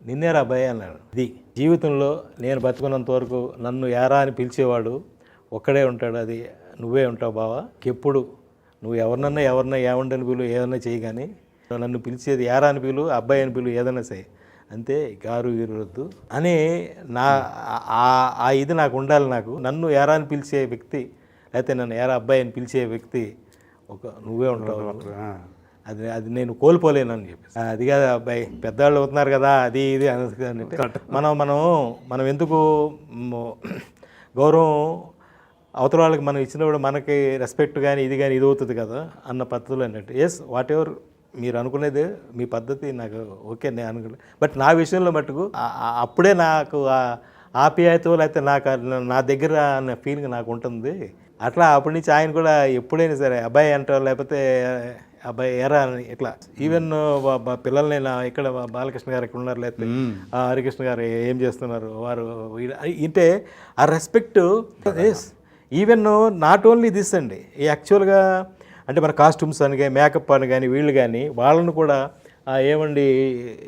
నిన్నేరా అబ్బాయి అన్నాడు. ఇది జీవితంలో నేను బతుకున్నంత వరకు నన్ను యారా అని పిలిచేవాడు ఒక్కడే ఉంటాడు, అది నువ్వే ఉంటావు బావా. ఎప్పుడు నువ్వు ఎవరినన్నా ఏమండని పిలు ఏదన్నా చేయి, కానీ నన్ను పిలిచేది యారా అని పిలు, అబ్బాయి అని పిలు, ఏదన్నా చేయి, అంతే గారు వీరొద్దు అని ఇది నాకు ఉండాలి. నాకు నన్ను యారా అని పిలిచే వ్యక్తి అయితే నన్ను యారా అబ్బాయి అని పిలిచే వ్యక్తి నువ్వే ఉంటావు, అది నేను కోల్పోలేనని చెప్పి. అది కాదు అబ్బాయి పెద్దవాళ్ళు అవుతున్నారు కదా అది ఇది అంటే మనం ఎందుకు గౌరవం అవతల వాళ్ళకి మనం ఇచ్చినప్పుడు మనకి రెస్పెక్ట్ కానీ ఇది కానీ ఇది అవుతుంది కదా అన్న పద్ధతులు ఏంటంటే ఎస్ వాట్ ఎవర్ మీరు అనుకునేది మీ పద్ధతి నాకు ఓకే నేను అనుకునే, బట్ నా విషయంలో మటుకు అప్పుడే నాకు ఆప్యాయత లేకపోతే నాకు నా దగ్గర అన్న ఫీలింగ్ నాకు ఉంటుంది. అట్లా అప్పటి నుంచి ఆయన కూడా ఎప్పుడైనా సరే అబ్బాయి అంటారు లేకపోతే అబ్బాయి ఎరా అని ఇట్లా ఈవెన్ పిల్లల్ని ఇక్కడ బాలకృష్ణ గారు ఎక్కడ ఉన్నారు లేకపోతే హరికృష్ణ గారు ఏం చేస్తున్నారు వారు అంటే ఆ respect even not only this అండి, యాక్చువల్గా అంటే మన కాస్ట్యూమ్స్ అని కానీ మేకప్ అని కానీ వీళ్ళు కానీ వాళ్ళను కూడా ఏమండి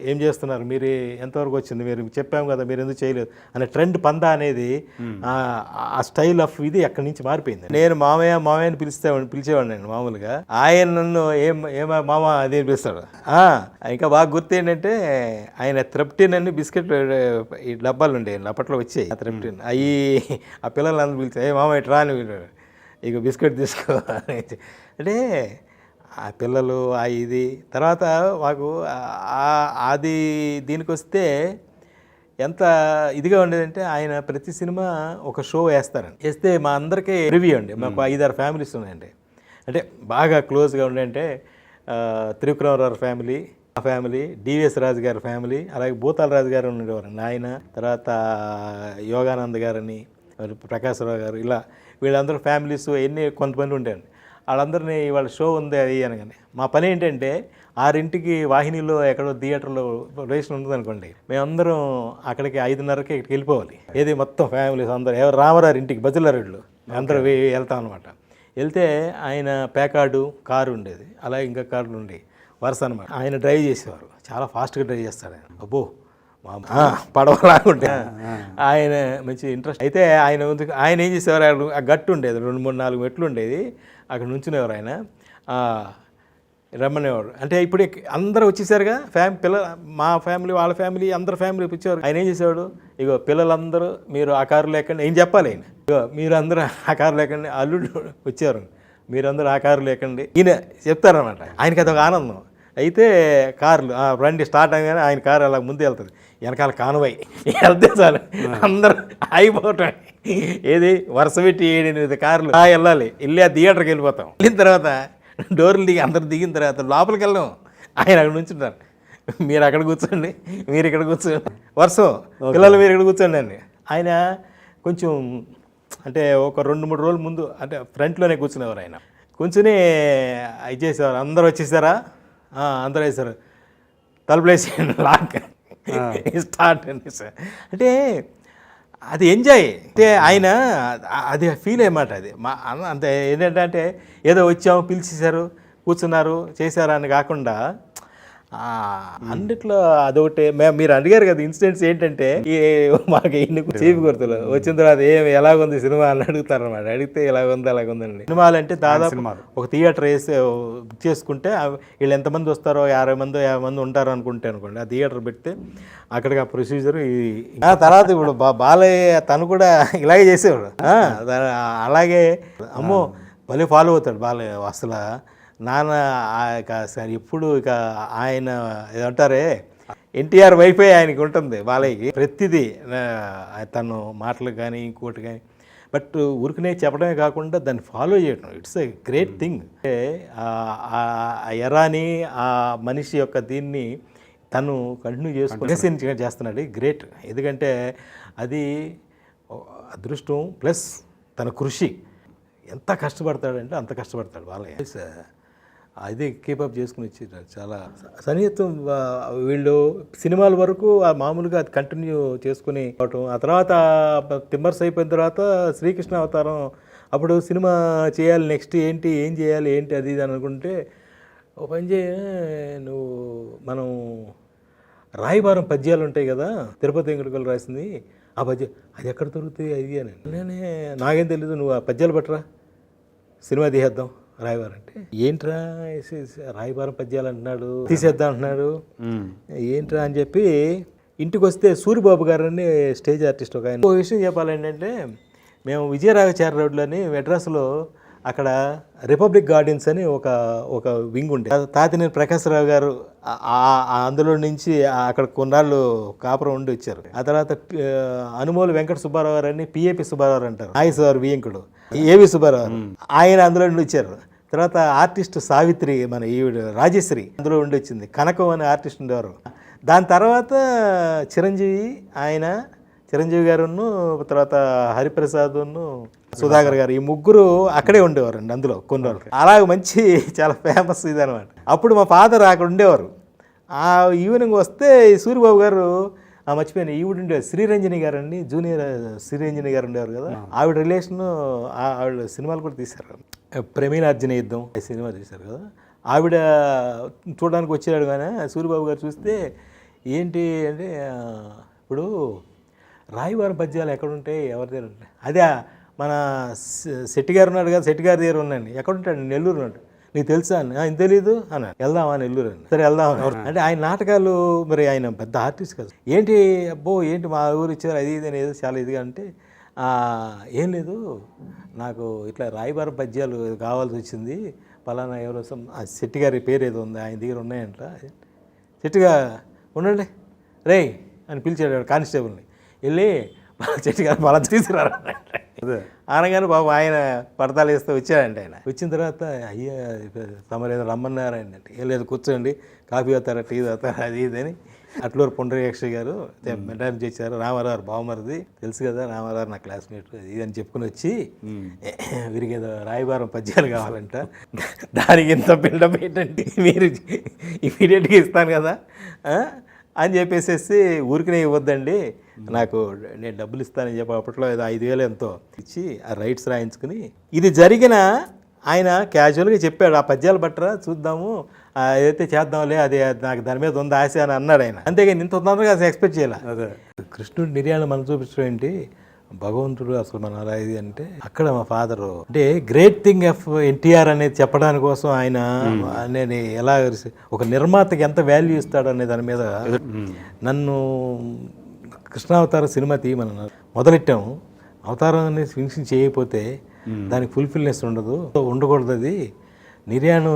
ఏం చేస్తున్నారు, మీరు ఎంతవరకు వచ్చింది, మీరు చెప్పాము కదా మీరు ఎందుకు చేయలేదు అనే ట్రెండ్ పందా అనేది ఆ స్టైల్ ఆఫ్ ఇది అక్కడి నుంచి మారిపోయింది. నేను మామయ్యని పిలిచేవాడిని నేను మామూలుగా, ఆయన నన్ను మామ అది పిలుస్తాడు. ఇంకా బాగా గుర్తు ఏంటంటే ఆయన త్రెప్టిన్ అని బిస్కెట్ ఈ డబ్బాలు ఉండేవి అప్పట్లో వచ్చాయి, ఆ త్రెప్టిన్ అవి ఆ పిల్లలు అందరూ పిలిచారు మామ ఇటు రాని ఇక బిస్కెట్ తీసుకో అంటే ఆ పిల్లలు ఇది తర్వాత మాకు అది దీనికి వస్తే ఎంత ఇదిగా ఉండేదంటే ఆయన ప్రతి సినిమా ఒక షో వేస్తారండి, వేస్తే మా అందరికీ రివ్యూ అండి. మాకు 5-6 ఫ్యామిలీస్ ఉన్నాయండి, అంటే బాగా క్లోజ్గా ఉండే త్రివిక్రమరావు ఫ్యామిలీ, ఆ ఫ్యామిలీ, డివిఎస్ రాజు గారి ఫ్యామిలీ, అలాగే భూతాల రాజు గారు ఉండేవారండి ఆయన, తర్వాత యోగానంద్ గారని, ప్రకాశ్రావు గారు, ఇలా వీళ్ళందరూ ఫ్యామిలీస్ ఎన్ని కొంతమంది ఉండేయండి. వాళ్ళందరినీ ఇవాళ షో ఉంది అది అనగానే మా పని ఏంటంటే 6ంటికి వాహినిలో ఎక్కడో థియేటర్లో రేషన్ ఉంటుంది అనుకోండి, మేమందరం అక్కడికి 5:30కి ఇక్కడికి వెళ్ళిపోవాలి. ఏది మొత్తం ఫ్యామిలీస్ అందరూ ఎవరు రామరారు ఇంటికి బజులారెడ్లు అందరూ వెళ్తాం అనమాట. వెళ్తే ఆయన పేకాడు కారు ఉండేది, అలాగే ఇంకా కార్లు ఉండేవి వరుస అనమాట. ఆయన డ్రైవ్ చేసేవారు, చాలా ఫాస్ట్గా డ్రైవ్ చేస్తాడు ఆయన. అబ్బో పడవలాగుంటే ఆయన మంచి ఇంట్రెస్ట్. అయితే ఆయన ఏం చేసేవారు, ఆ గట్టు ఉండేది 2-3-4 మెట్లు ఉండేది, అక్కడ నుంచునేవారు ఆయన, రమ్మనేవాడు. అంటే ఇప్పుడు అందరూ వచ్చేసారుగా మా ఫ్యామిలీ వాళ్ళ ఫ్యామిలీ అందరు ఫ్యామిలీ వచ్చేవారు. ఆయన ఏం చేసేవాడు, ఇగో పిల్లలందరూ మీరు ఆ కారు లేకండి, ఏం చెప్పాలి ఆయన, ఇగో మీరందరూ ఆ కారు లేకండి, అల్లుడు వచ్చారు మీరందరూ ఆ కారు లేకండి, ఈయన చెప్తారనమాట. ఆయనకి అదొక ఆనందం. అయితే కార్లు రండి స్టార్ట్ అయ్యానే ఆయన కారు అలా ముందు వెళ్తుంది, వెనకాల కానువై వెళ్తే చాలు అందరూ అయిపోవటం. ఏది వరుస పెట్టి 7-8 కార్లు వెళ్ళాలి, వెళ్ళి ఆ థియేటర్కి వెళ్ళిపోతాం. వెళ్ళిన తర్వాత డోర్లు దిగి అందరు దిగిన తర్వాత లోపలికి వెళ్ళాం, ఆయన అక్కడ నుంచుంటారు, మీరు అక్కడ కూర్చోండి, మీరు ఇక్కడ కూర్చోండి, వర్షం పిల్లలు మీరు ఇక్కడ కూర్చోండి అని. ఆయన కొంచెం అంటే ఒక 2-3 రోజుల ముందు అంటే ఫ్రంట్లోనే కూర్చునేవారు. ఆయన కూర్చుని ఇది చేసేవారు, అందరూ వచ్చేసారా, అందరూ వేసారు, తలుపులు వేసేయండి, లాక్ స్టార్ట్ అని సార్. అంటే అది ఎంజాయ్, అంటే ఆయన అది ఫీల్ అయ్యమాట. అది అంతే ఏంటంటే ఏదో వచ్చాము పిలిచేశారు కూర్చున్నారు చేశారు అని కాకుండా అన్నిట్లో అదొకటి. మీరు అడిగారు కదా ఇన్సిడెంట్స్ ఏంటంటే మాకు ఎన్ని చీపు కొడుతులు వచ్చిన తర్వాత ఎలాగుంది సినిమా అని అడుగుతారు అనమాట. అడిగితే ఎలాగుంది అలాగుందండి. సినిమాలు అంటే దాదాపు ఒక థియేటర్ బుక్ చేసుకుంటే వీళ్ళు ఎంతమంది వస్తారో 50 మంది ఉంటారు అనుకోండి, ఆ థియేటర్ పెడితే అక్కడికి ఆ ప్రొసీజర్. ఆ తర్వాత ఇప్పుడు బాలయ్య తను కూడా ఇలాగే చేసేవాడు. అలాగే అమ్మో భలే ఫాలో అవుతాడు బాలయ్య అసలు. నాన్న సార్ ఎప్పుడు ఇక ఆయన ఏమంటారే ఎన్టీఆర్ వైఫై ఆయనకి ఉంటుంది బాలయ్యకి. ప్రతిదీ తను మాటలు కానీ ఇంకోటి కానీ, బట్ ఊరికనే చెప్పడమే కాకుండా దాన్ని ఫాలో చేయడం, ఇట్స్ ఎ గ్రేట్ థింగ్. ఎరాని ఆ మనిషి యొక్క దీన్ని తను కంటిన్యూ చేసుకుని చేస్తున్నాడు, గ్రేట్. ఎందుకంటే అది అదృష్టం ప్లస్ తన కృషి. ఎంత కష్టపడతాడంటే అంత కష్టపడతాడు బాలయ్య. అదే కీపప్ చేసుకుని వచ్చారు. చాలా సన్నిహితం. వీళ్ళు సినిమాల వరకు మామూలుగా అది కంటిన్యూ చేసుకుని అవటం. ఆ తర్వాత తిమ్మర్స్ అయిపోయిన తర్వాత శ్రీకృష్ణ అవతారం అప్పుడు సినిమా చేయాలి, నెక్స్ట్ ఏం చేయాలి అది ఇది అనుకుంటే ఓ పని నువ్వు మనం రాయబారం పద్యాలు ఉంటాయి కదా, తిరుపతి వెంకటకలు రాసింది ఆ పద్యం, అది ఎక్కడ దొరుకుతాయి అది అని. నాకేం తెలీదు, నువ్వు ఆ పద్యాలు పట్టరా సినిమా తీసేద్దాం రాయబారం అంటే. ఏంట్రా రాయబారం పద్యాలు అంటున్నాడు, తీసేద్దాం అంటున్నాడు, ఏంట్రా అని చెప్పి ఇంటికి వస్తే సూరిబాబు గారని స్టేజ్ ఆర్టిస్ట్ ఒక ఆయన. ఒక విషయం చెప్పాలంటే మేము విజయరాఘచార్య రోడ్లోని మెడ్రాస్లో అక్కడ రిపబ్లిక్ గార్డెన్స్ అని ఒక వింగ్ ఉండే. తాతినేని ప్రకాశ్రావు గారు అందులో నుంచి అక్కడ కొన్నాళ్ళు కాపురం ఉండి వచ్చారు. ఆ తర్వాత అనుమోలు వెంకట సుబ్బారావు గారు అని పిఏపి సుబ్బారావు అంటారు, నాయస్ గారు వియంకుడు, ఏవి సుబ్బారావు ఆయన అందులో ఉండి వచ్చారు. తర్వాత ఆర్టిస్ట్ సావిత్రి మన ఈవిడ రాజశ్రీ అందులో ఉండి వచ్చింది, కనకం అనే ఆర్టిస్ట్ ఉండేవారు. దాని తర్వాత చిరంజీవి గారును, తర్వాత హరిప్రసాద్ను, సుధాకర్ గారు, ఈ ముగ్గురు అక్కడే ఉండేవారండి అందులో కొన్ని రోజులు. అలాగే మంచి చాలా ఫేమస్ ఇది అనమాట. అప్పుడు మా ఫాదర్ అక్కడ ఉండేవారు. ఆ ఈవినింగ్ వస్తే సూరిబాబు గారు మర్చిపోయాను, ఈవిడ ఉండేవారు శ్రీరంజని గారు అండి, జూనియర్ శ్రీరంజని గారు ఉండేవారు కదా, ఆవిడ రిలేషను. ఆవిడ సినిమాలు కూడా తీశారు, ప్రమీలార్జున యుద్ధం సినిమా తీశారు కదా. ఆవిడ చూడడానికి వచ్చాడు. కానీ సూరిబాబు గారు చూస్తే ఏంటి అంటే, ఇప్పుడు రాయబారం పద్యాలు ఎక్కడుంటాయి, ఎవరి దగ్గర ఉంటాయి, అదే మన శెట్టి గారు ఉన్నాడు కదా, శెట్టి గారి దగ్గర ఉన్నాయండి. ఎక్కడుంటాడు, నెల్లూరు ఉన్నాడు, నీకు తెలుసా అని. ఆయన తెలీదు అన్నాడు. వెళ్దామా నెల్లూరు అని. సరే వెళ్దామని. అంటే ఆయన నాటకాలు, మరి ఆయన పెద్ద ఆర్టిస్ట్ కదా, ఏంటి అబ్బో ఏంటి మా ఊరు ఇచ్చారు అది ఇది అనేది చాలా ఇదిగా అంటే, ఏం లేదు నాకు ఇట్లా రాయబారం పద్యాలు కావాల్సి వచ్చింది, పలానా ఎవరో శెట్టి గారి పేరు ఏదో ఉంది ఆయన దగ్గర ఉన్నాయంట. శెట్టిగా ఉండండి రే అని పిలిచాడు కానిస్టేబుల్ని. వెళ్ళి చెట్టు గారు బలం తీసుకురారు అనగానే బాబు ఆయన పడతాలు వేస్తే వచ్చాడంటే. ఆయన వచ్చిన తర్వాత అయ్యా తమరు ఏదో రమ్మన్నారు ఆయన అంటే, ఏం లేదు కూర్చోండి, కాఫీ అవుతారా టీ అవుతారా అది ఇది అని అట్లూరు పుండరీకాక్ష గారు మెడ్రాస్ చేశారు, రామారావు బావమరిది తెలుసు కదా, రామారావు నా క్లాస్మేట్ ఇదని చెప్పుకుని వచ్చి వీరికి ఏదో రాయబారం పద్యాలు కావాలంట, దానికి ఇంత బిల్డప్ ఏంటంటే మీరు ఇమీడియట్గా ఇస్తాను కదా అని చెప్పేసేసి ఊరికినే ఇవ్వద్దండి, నాకు నేను డబ్బులు ఇస్తానని చెప్పి అప్పట్లో ఏదో 5,000 ఎంతో ఇచ్చి ఆ రైట్స్ రాయించుకుని ఇది జరిగిన ఆయన క్యాజువల్గా చెప్పాడు, ఆ పద్యాలు బట్టరా చూద్దాము, ఏదైతే చేద్దాంలే, అది నాకు దాని మీద ఉంది ఆశ అని అన్నాడు ఆయన. అంతేగాని ఇంత తొందరగా అసలు ఎక్స్పెక్ట్ చేయాలి. అదే కృష్ణుడి నిర్యాణం మనం చూపించడం ఏంటి, భగవంతుడు అసలు మన అలా ఇది అంటే అక్కడ మా ఫాదరు అంటే గ్రేట్ థింగ్ ఆఫ్ ఎన్టీఆర్ అనేది చెప్పడానికి కోసం ఆయన నేను ఎలా ఒక నిర్మాతకి ఎంత వాల్యూ ఇస్తాడు అనే దాని మీద నన్ను కృష్ణావతార సినిమా తీయమన్నారు. మొదలెట్టాము, అవతారాన్ని ఫినిషింగ్ చేయకపోతే దానికి ఫుల్ఫిల్నెస్ ఉండకూడదు, అది నిర్యాణం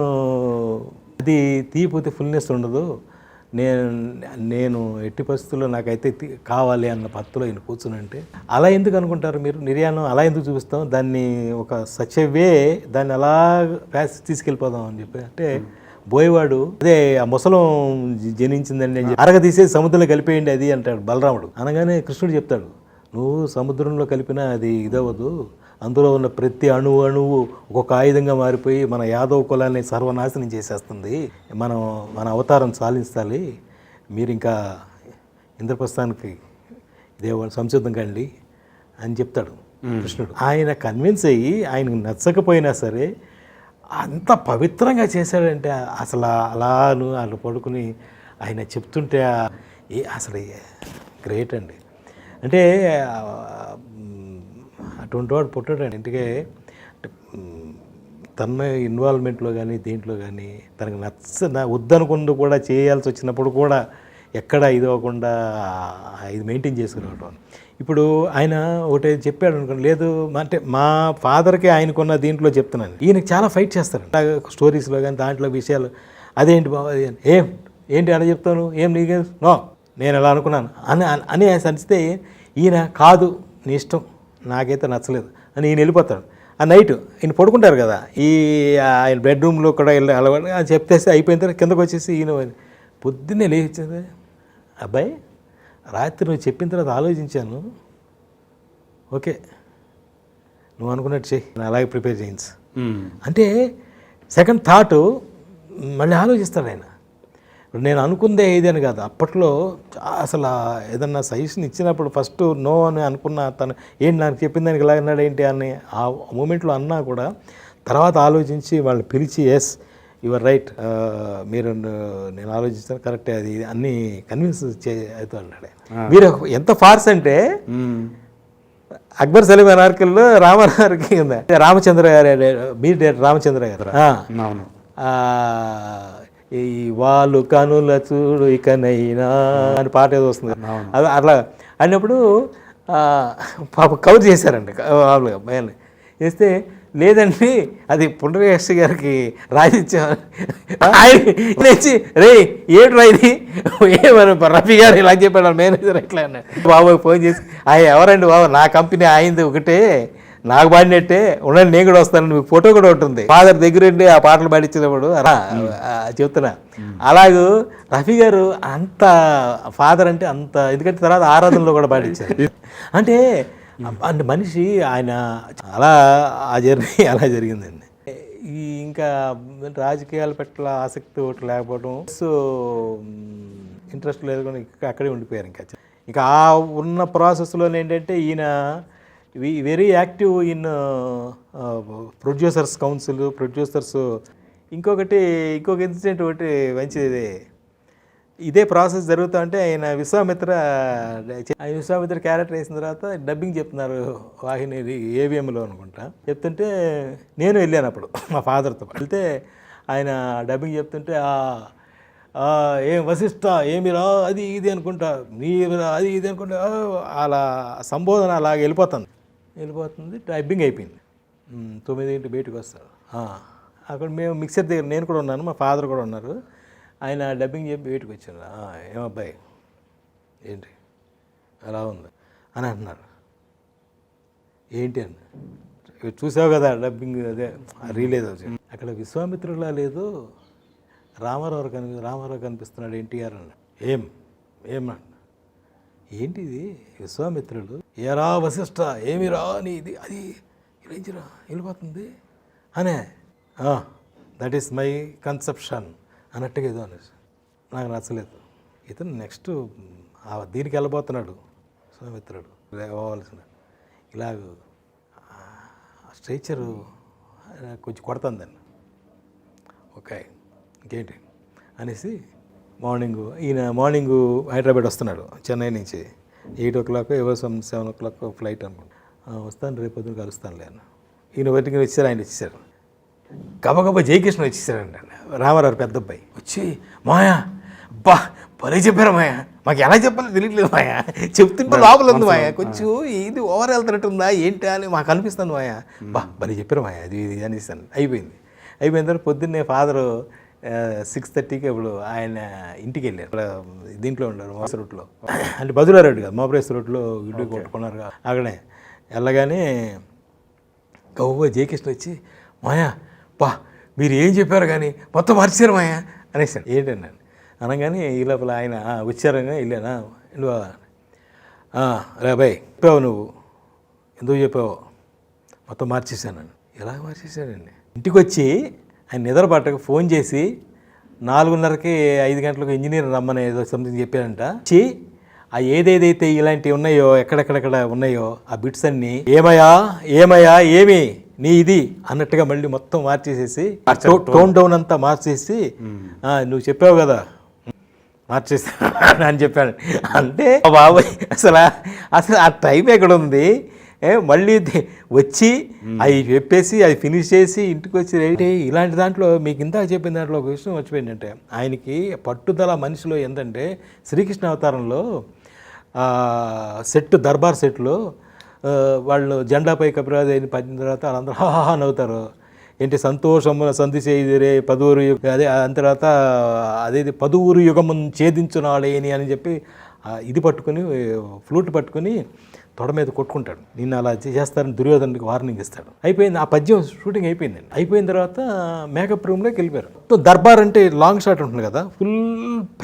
అది తీయపోతే ఫుల్నెస్ ఉండదు, నేను ఎట్టి పరిస్థితుల్లో నాకైతే కావాలి అన్న పత్తులో ఈయన కూర్చునంటే అలా ఎందుకు అనుకుంటారు మీరు, నిర్యాణం అలా ఎందుకు చూపిస్తాం, దాన్ని ఒక సచవే దాన్ని అలా తీసుకెళ్ళిపోదాం అని చెప్పి అంటే బోయవాడు అదే ఆ ముసలం జనించిందండి అని అరగ తీసేసి సముద్రంలో కలిపేయండి అది అంటాడు బలరాముడు. అనగానే కృష్ణుడు చెప్తాడు, నువ్వు సముద్రంలో కలిపినా అది ఇదవ్వదు, అందులో ఉన్న ప్రతి అణువు ఒక్కొక్క ఆయుధంగా మారిపోయి మన యాదవ కులాన్ని సర్వనాశనం చేసేస్తుంది, మన అవతారం సాధించాలి, మీరు ఇంకా ఇంద్రప్రస్థానికి ఇదే సంసిద్ధం కండి అని చెప్తాడు కృష్ణుడు. ఆయన కన్విన్స్ అయ్యి ఆయనకు నచ్చకపోయినా సరే అంత పవిత్రంగా చేశాడంటే అసలు అలాను వాళ్ళు పడుకుని ఆయన చెప్తుంటే అసలు గ్రేట్ అండి. అంటే అటువంటి వాడు పుట్టాడండి. ఇంటికే తన ఇన్వాల్వ్మెంట్లో కానీ దేంట్లో కానీ తనకు వద్దనుకుంటూ కూడా చేయాల్సి వచ్చినప్పుడు కూడా ఎక్కడ ఇది అవ్వకుండా ఇది మెయింటైన్ చేసుకునేవాడు. ఇప్పుడు ఆయన ఒకటి చెప్పాడు అనుకోండి, లేదు అంటే మా ఫాదర్కి ఆయనకున్న దీంట్లో చెప్తున్నాను, ఈయనకి చాలా ఫైట్ చేస్తారు స్టోరీస్లో కానీ దాంట్లో విషయాలు, అదేంటి బాబు అది ఏంటి అలా చెప్తాను, ఏం నీకే నో నేను ఎలా అనుకున్నాను అని అనిస్తే ఈయన కాదు నీ ఇష్టం నాకైతే నచ్చలేదు అని ఈయన వెళ్ళిపోతాడు. ఆ నైట్ ఈయన పడుకుంటారు కదా, ఆయన బెడ్రూమ్లో కూడా వెళ్ళి అలవాటు అని చెప్తేస్తే అయిపోయిన తర్వాత కిందకు వచ్చేసి ఈయన పొద్దున్నే లేచింది, అబ్బాయి రాత్రి నువ్వు చెప్పిన తర్వాత ఆలోచించాను, ఓకే నువ్వు అనుకున్నట్టు చెయ్యి, నేను అలాగే ప్రిపేర్ చేయించు అంటే సెకండ్ థాట్ మళ్ళీ ఆలోచిస్తాడు ఆయన. నేను అనుకుందే ఇది అని కాదు, అప్పట్లో అసలు ఏదన్నా సజెషన్ ఇచ్చినప్పుడు ఫస్ట్ నో అని అనుకున్న తను ఏంటి నాకు చెప్పిన దానికి ఇలా అన్నాడు ఏంటి అని ఆ మూమెంట్లో అన్నా కూడా తర్వాత ఆలోచించి వాళ్ళు పిలిచి ఎస్ యువర్ రైట్, మీరు నేను ఆలోచిస్తాను కరెక్టే అది అన్నీ కన్విన్స్ అవుతూ అన్నాడు. మీరు ఎంత ఫార్స్ అంటే అక్బర్ సలీం అనార్కల్లో రామారావుకి ఉంది, రామచంద్ర గారు మీరు డైరెక్టర్ రామచంద్ర గారు అవును, ఈ వాళ్ళు కనుల చూడు ఇకనైనా అని పాట ఏదో వస్తుంది, అది అట్లా అన్నప్పుడు పాప కవర్ చేశారండి వాళ్ళు భయాన్ని చేస్తే, లేదండి అది పుండరీకాక్ష గారికి రాసిచ్చామని ఆయన రే ఏడు రా ఇది ఏమని రఫీ గారు ఇలా చెప్పాడు మేనేజర్ ఎట్లా అన్నాడు. బాబు ఫోన్ చేసి ఎవరండి బాబు నా కంపెనీ అయింది ఒకటే నాకు పాడినట్టే ఉండండి నేను కూడా వస్తాను, మీకు ఫోటో కూడా ఉంటుంది ఫాదర్ దగ్గరుండి ఆ పాటలు పాడించినప్పుడు చెప్తున్నా. అలాగూ రఫీ గారు అంత ఫాదర్ అంటే అంత, ఎందుకంటే తర్వాత ఆరాధనలో కూడా పాడించారు. అంటే అంటే మనిషి ఆయన అలా ఆ జర్నీ అలా జరిగిందండి. ఈ ఇంకా రాజకీయాల పట్ల ఆసక్తి ఒకటి లేకపోవడం, సో ఇంట్రెస్ట్ లేదు కానీ అక్కడే ఉండిపోయారు. ఇంకా ఆ ఉన్న ప్రాసెస్లో ఏంటంటే ఈయన very active in producers council, producers. ఇంకొక ఇన్సిడెంట్ ఒకటి మంచిది, ఇదే ప్రాసెస్ జరుగుతూ ఉంటే ఆయన విశ్వామిత్ర క్యారెక్టర్ వేసిన తర్వాత డబ్బింగ్ చెప్తున్నారు వాహిని ఏవిఎంలో అనుకుంటా. చెప్తుంటే నేను వెళ్ళాను అప్పుడు మా ఫాదర్తో వెళ్తే ఆయన డబ్బింగ్ చెప్తుంటే ఏం వశిష్ట ఏమిరా అది ఇది అనుకుంటా, నీరా అది ఇది అనుకుంటా, అలా సంబోధన అలాగ వెళ్ళిపోతుంది. డబ్బింగ్ అయిపోయింది. 9 బయటకు వస్తారు. అక్కడ మేము మిక్సర్ దగ్గర నేను కూడా ఉన్నాను, మా ఫాదర్ కూడా ఉన్నారు. ఆయన డబ్బింగ్ చెప్పి బయటకు వచ్చారు. ఏమబ్బాయి ఏంటి అలా ఉంది అని అంటున్నారు. ఏంటి అని చూసావు కదా డబ్బింగ్, అదే రీలేదు అక్కడ విశ్వామిత్రులా లేదు రామారావు కనిపిస్తున్నాడు ఎన్టీఆర్ అన్న. ఏం ఏమన్నా ఏంటిది విశ్వామిత్రుడు ఏరా వశిష్ట ఏమి రా నీది అది ఇలాంటిరా వెళ్ళిపోతుంది అనే దట్ ఈస్ మై కన్సెప్షన్ అన్నట్టుగా ఏదో అనేసి నాకు నచ్చలేదు. ఇతను నెక్స్ట్ దీనికి వెళ్ళబోతున్నాడు విశ్వామిత్రుడు అవ్వాల్సిన ఇలాగ స్ట్రెచరు కొంచెం కొడుతుందండి. ఓకే ఇంకేంటి అనేసి మార్నింగు హైదరాబాద్ వస్తున్నాడు చెన్నై నుంచి 8 o'clock ఏవో 7 o'clock ఫ్లైట్ అనుకుంటా. వస్తాను రేపు పొద్దున కలుస్తానులే అన్న. ఈయన బయటికి వచ్చారు, ఆయన వచ్చేసారు. గబగబా జయకృష్ణ వచ్చేసారండి రామారావు పెద్ద అబ్బాయి వచ్చి మాయా బా భలే చెప్పారు మాయా, మాకు ఎలా చెప్పాలో తెలియట్లేదు మాయా, చెప్తుంటే లోపల ఉంది మాయా, కొంచెం ఇది ఓవర్ వెళ్తున్నట్టుందా ఏంటి అని మాకు అనిపిస్తుంది మాయా, బా భలే చెప్పారు మాయా అది ఇది అనేసాను. అయిపోయిన తర్వాత పొద్దున్నే ఫాదరు 6:30కి ఇప్పుడు ఆయన ఇంటికి వెళ్ళారు. దీంట్లో ఉన్నారు మోస రూట్లో, అంటే బదులా రోడ్డు కాదు మోపరేస్ రూట్లో ఇల్లు కొట్టుకున్నారు. అక్కడే వెళ్ళగానే గవ్వ జయకృష్ణ వచ్చి మాయా బా మీరు ఏం చెప్పారు కానీ మొత్తం మర్చారు మాయా అనేసాను. ఏంటన్నాను అనగానే ఈ లోపల ఆయన వచ్చారని వెళ్ళానా నువ్వు రా బాయ్ చెప్పావు, నువ్వు ఎందుకు చెప్పావు, మొత్తం మార్చేసాను. ఎలా మార్చేశాడండి? ఇంటికి వచ్చి ఆయన నిద్ర పట్టక ఫోన్ చేసి 4:30కి 5 గంటలకు ఇంజనీర్ రమ్మని ఏదో సంథింగ్ చెప్పారంట. ఆ ఏదేదైతే ఇలాంటివి ఉన్నాయో ఎక్కడెక్కడెక్కడ ఉన్నాయో ఆ బిట్స్ అన్నీ ఏమయ్యా ఏమి నీ ఇది అన్నట్టుగా మళ్ళీ మొత్తం మార్చేసేసి టోన్ డౌన్ అంతా మార్చేసి నువ్వు చెప్పావు కదా మార్చేసి అని చెప్పాను. అంటే బాబాయ్ అసలు ఆ టైం ఎక్కడ ఉంది? మళ్ళీ వచ్చి అవి చెప్పేసి అది ఫినిష్ చేసి ఇంటికి వచ్చి రైట్. ఇలాంటి దాంట్లో మీకు ఇందాక చెప్పిన దాంట్లో ఒక విషయం వచ్చిపోయిందంటే ఆయనకి పట్టుదల మనిషిలో ఏంటంటే శ్రీకృష్ణ అవతారంలో దర్బార్ సెట్లో వాళ్ళు జెండాపై కపిరాజు పడిన తర్వాత వాళ్ళందరూ హాహా నవ్వుతారు. ఏంటి సంతోషము సంధి చేయిరే పదువురు అదే దాని తర్వాత అదేది పదువురు యుగమును ఛేదించునాడేని అని చెప్పి ఇది పట్టుకుని ఫ్లూట్ పట్టుకుని తొడ మీద కొట్టుకుంటాడు. నిన్ను అలా చేస్తారని దుర్యోధనుడికి వార్నింగ్ ఇస్తాడు. అయిపోయింది, ఆ పద్యం షూటింగ్ అయిపోయిందండి. అయిపోయిన తర్వాత మేకప్ రూమ్లోకి వెళ్ళిపోయారు. దర్బార్ అంటే లాంగ్ షాట్ ఉంటుంది కదా, ఫుల్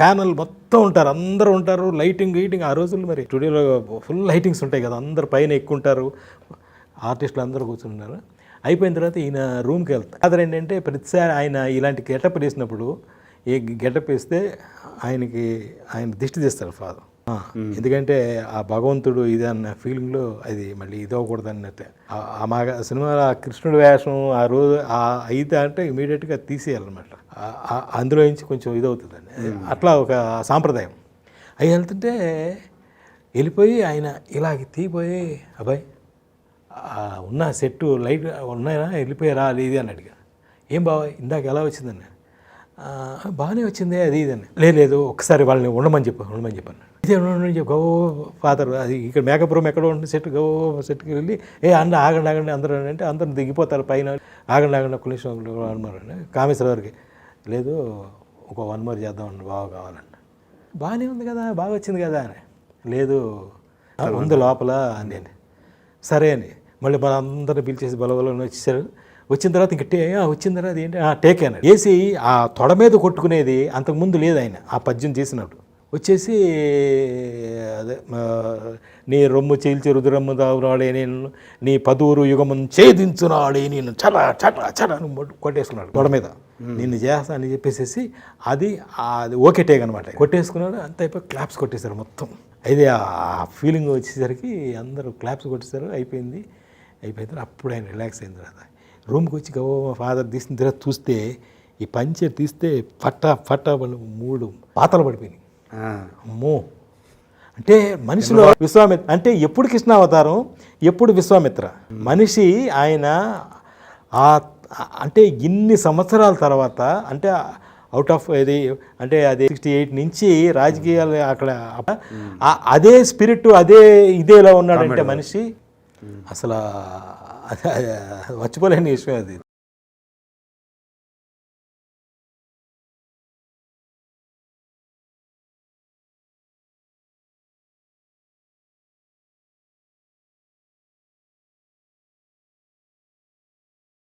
ప్యానల్ మొత్తం ఉంటారు, అందరూ ఉంటారు, లైటింగ్ ఆ రోజుల్లో మరి స్టూడియోలో ఫుల్ లైటింగ్స్ ఉంటాయి కదా, అందరు పైన ఎక్కుంటారు, ఆర్టిస్టులు అందరూ కూర్చుంటారు. అయిపోయిన తర్వాత ఈయన రూమ్కి వెళ్తారు. అదే ఏంటంటే ప్రతిసారి ఆయన ఇలాంటి గెటప్ వేసినప్పుడు ఏ గెటప్ వేస్తే ఆయన దిష్టి తీస్తారు ఫాదర్. ఎందుకంటే ఆ భగవంతుడు ఇది అన్న ఫీలింగ్లో అది మళ్ళీ ఇది అవ్వకూడదు అన్నట్టే. మా సినిమాలో కృష్ణుడి వేషం ఆ రోజు అయితే అంటే ఇమీడియట్గా తీసేయాలన్నమాట. అందులో నుంచి కొంచెం ఇదవుతుందండి. అట్లా ఒక సాంప్రదాయం. అవి వెళ్తుంటే వెళ్ళిపోయి ఆయన ఇలాగ తీపోయి అబ్బాయి ఉన్న సెట్టు లైట్ ఉన్నాయా వెళ్ళిపోయారా అది ఇది అని అడిగా. ఏం బాబాయ్ ఇందాక ఎలా వచ్చిందని. బాగానే వచ్చింది అది ఇదని. లేదు ఒక్కసారి వాళ్ళని ఉండమని చెప్పాను. ఇదే ఉండమని చెప్పి గో ఫాదర్ అది ఇక్కడ మేకప్ రూమ్ ఎక్కడ ఉంటుంది సెట్ సెట్కి వెళ్ళి ఆగండి అందరూ అంటే అందరూ దిగిపోతారు పైన. ఆగండి ఒక్క నిమిషం అన్నారు కామేశ్వరరావుకి. లేదు ఒక 1 more చేద్దామండి బాగా కావాలండి. బాగానే ఉంది కదా బాగా వచ్చింది కదా అని. లేదు ఉంది లోపల అని. సరే అని మళ్ళీ మన అందరిని పిలిచేసి బలబలని వచ్చేసారు. వచ్చిన తర్వాత ఇంక వచ్చిన తర్వాత ఏంటి టేక్ అన్నాడు. వేసి ఆ తొడ మీద కొట్టుకునేది అంతకుముందు లేదు ఆయన ఆ పద్యం చేసినప్పుడు. వచ్చేసి అదే నీ రొమ్ము చీల్చి రుదురమ్ము దావురాడే నేను నీ పదువురు యుగమును ఛేదించునాడే నేను చట కొట్టేసుకున్నాడు తొడ మీద. నిన్ను చేస్తా అని చెప్పేసి అది ఓకే టేక్ అనమాట. కొట్టేసుకున్నాడు. అంత అయిపోయి క్లాప్స్ కొట్టేశారు మొత్తం. అయితే ఆ ఫీలింగ్ వచ్చేసరికి అందరూ క్లాప్స్ కొట్టేశారు. అయిపోయిన తర్వాత అప్పుడు ఆయన రిలాక్స్ అయిన తర్వాత రూమ్కి వచ్చి మా ఫాదర్ తీసిన తర్వాత చూస్తే ఈ పంచె తీస్తే ఫట్టా 3 పాతలు పడిపోయినాయి. అమ్మో అంటే మనిషిలో విశ్వామిత్ర అంటే ఎప్పుడు కృష్ణావతారం ఎప్పుడు విశ్వామిత్ర మనిషి ఆయన అంటే ఇన్ని సంవత్సరాల తర్వాత అంటే అవుట్ ఆఫ్ ఇది అంటే అది 68 నుంచి రాజకీయాలు అక్కడ అదే స్పిరిట్ అదే ఇదేలా ఉన్నాడంటే మనిషి అసలు మర్చిపోలేని విషయం అది.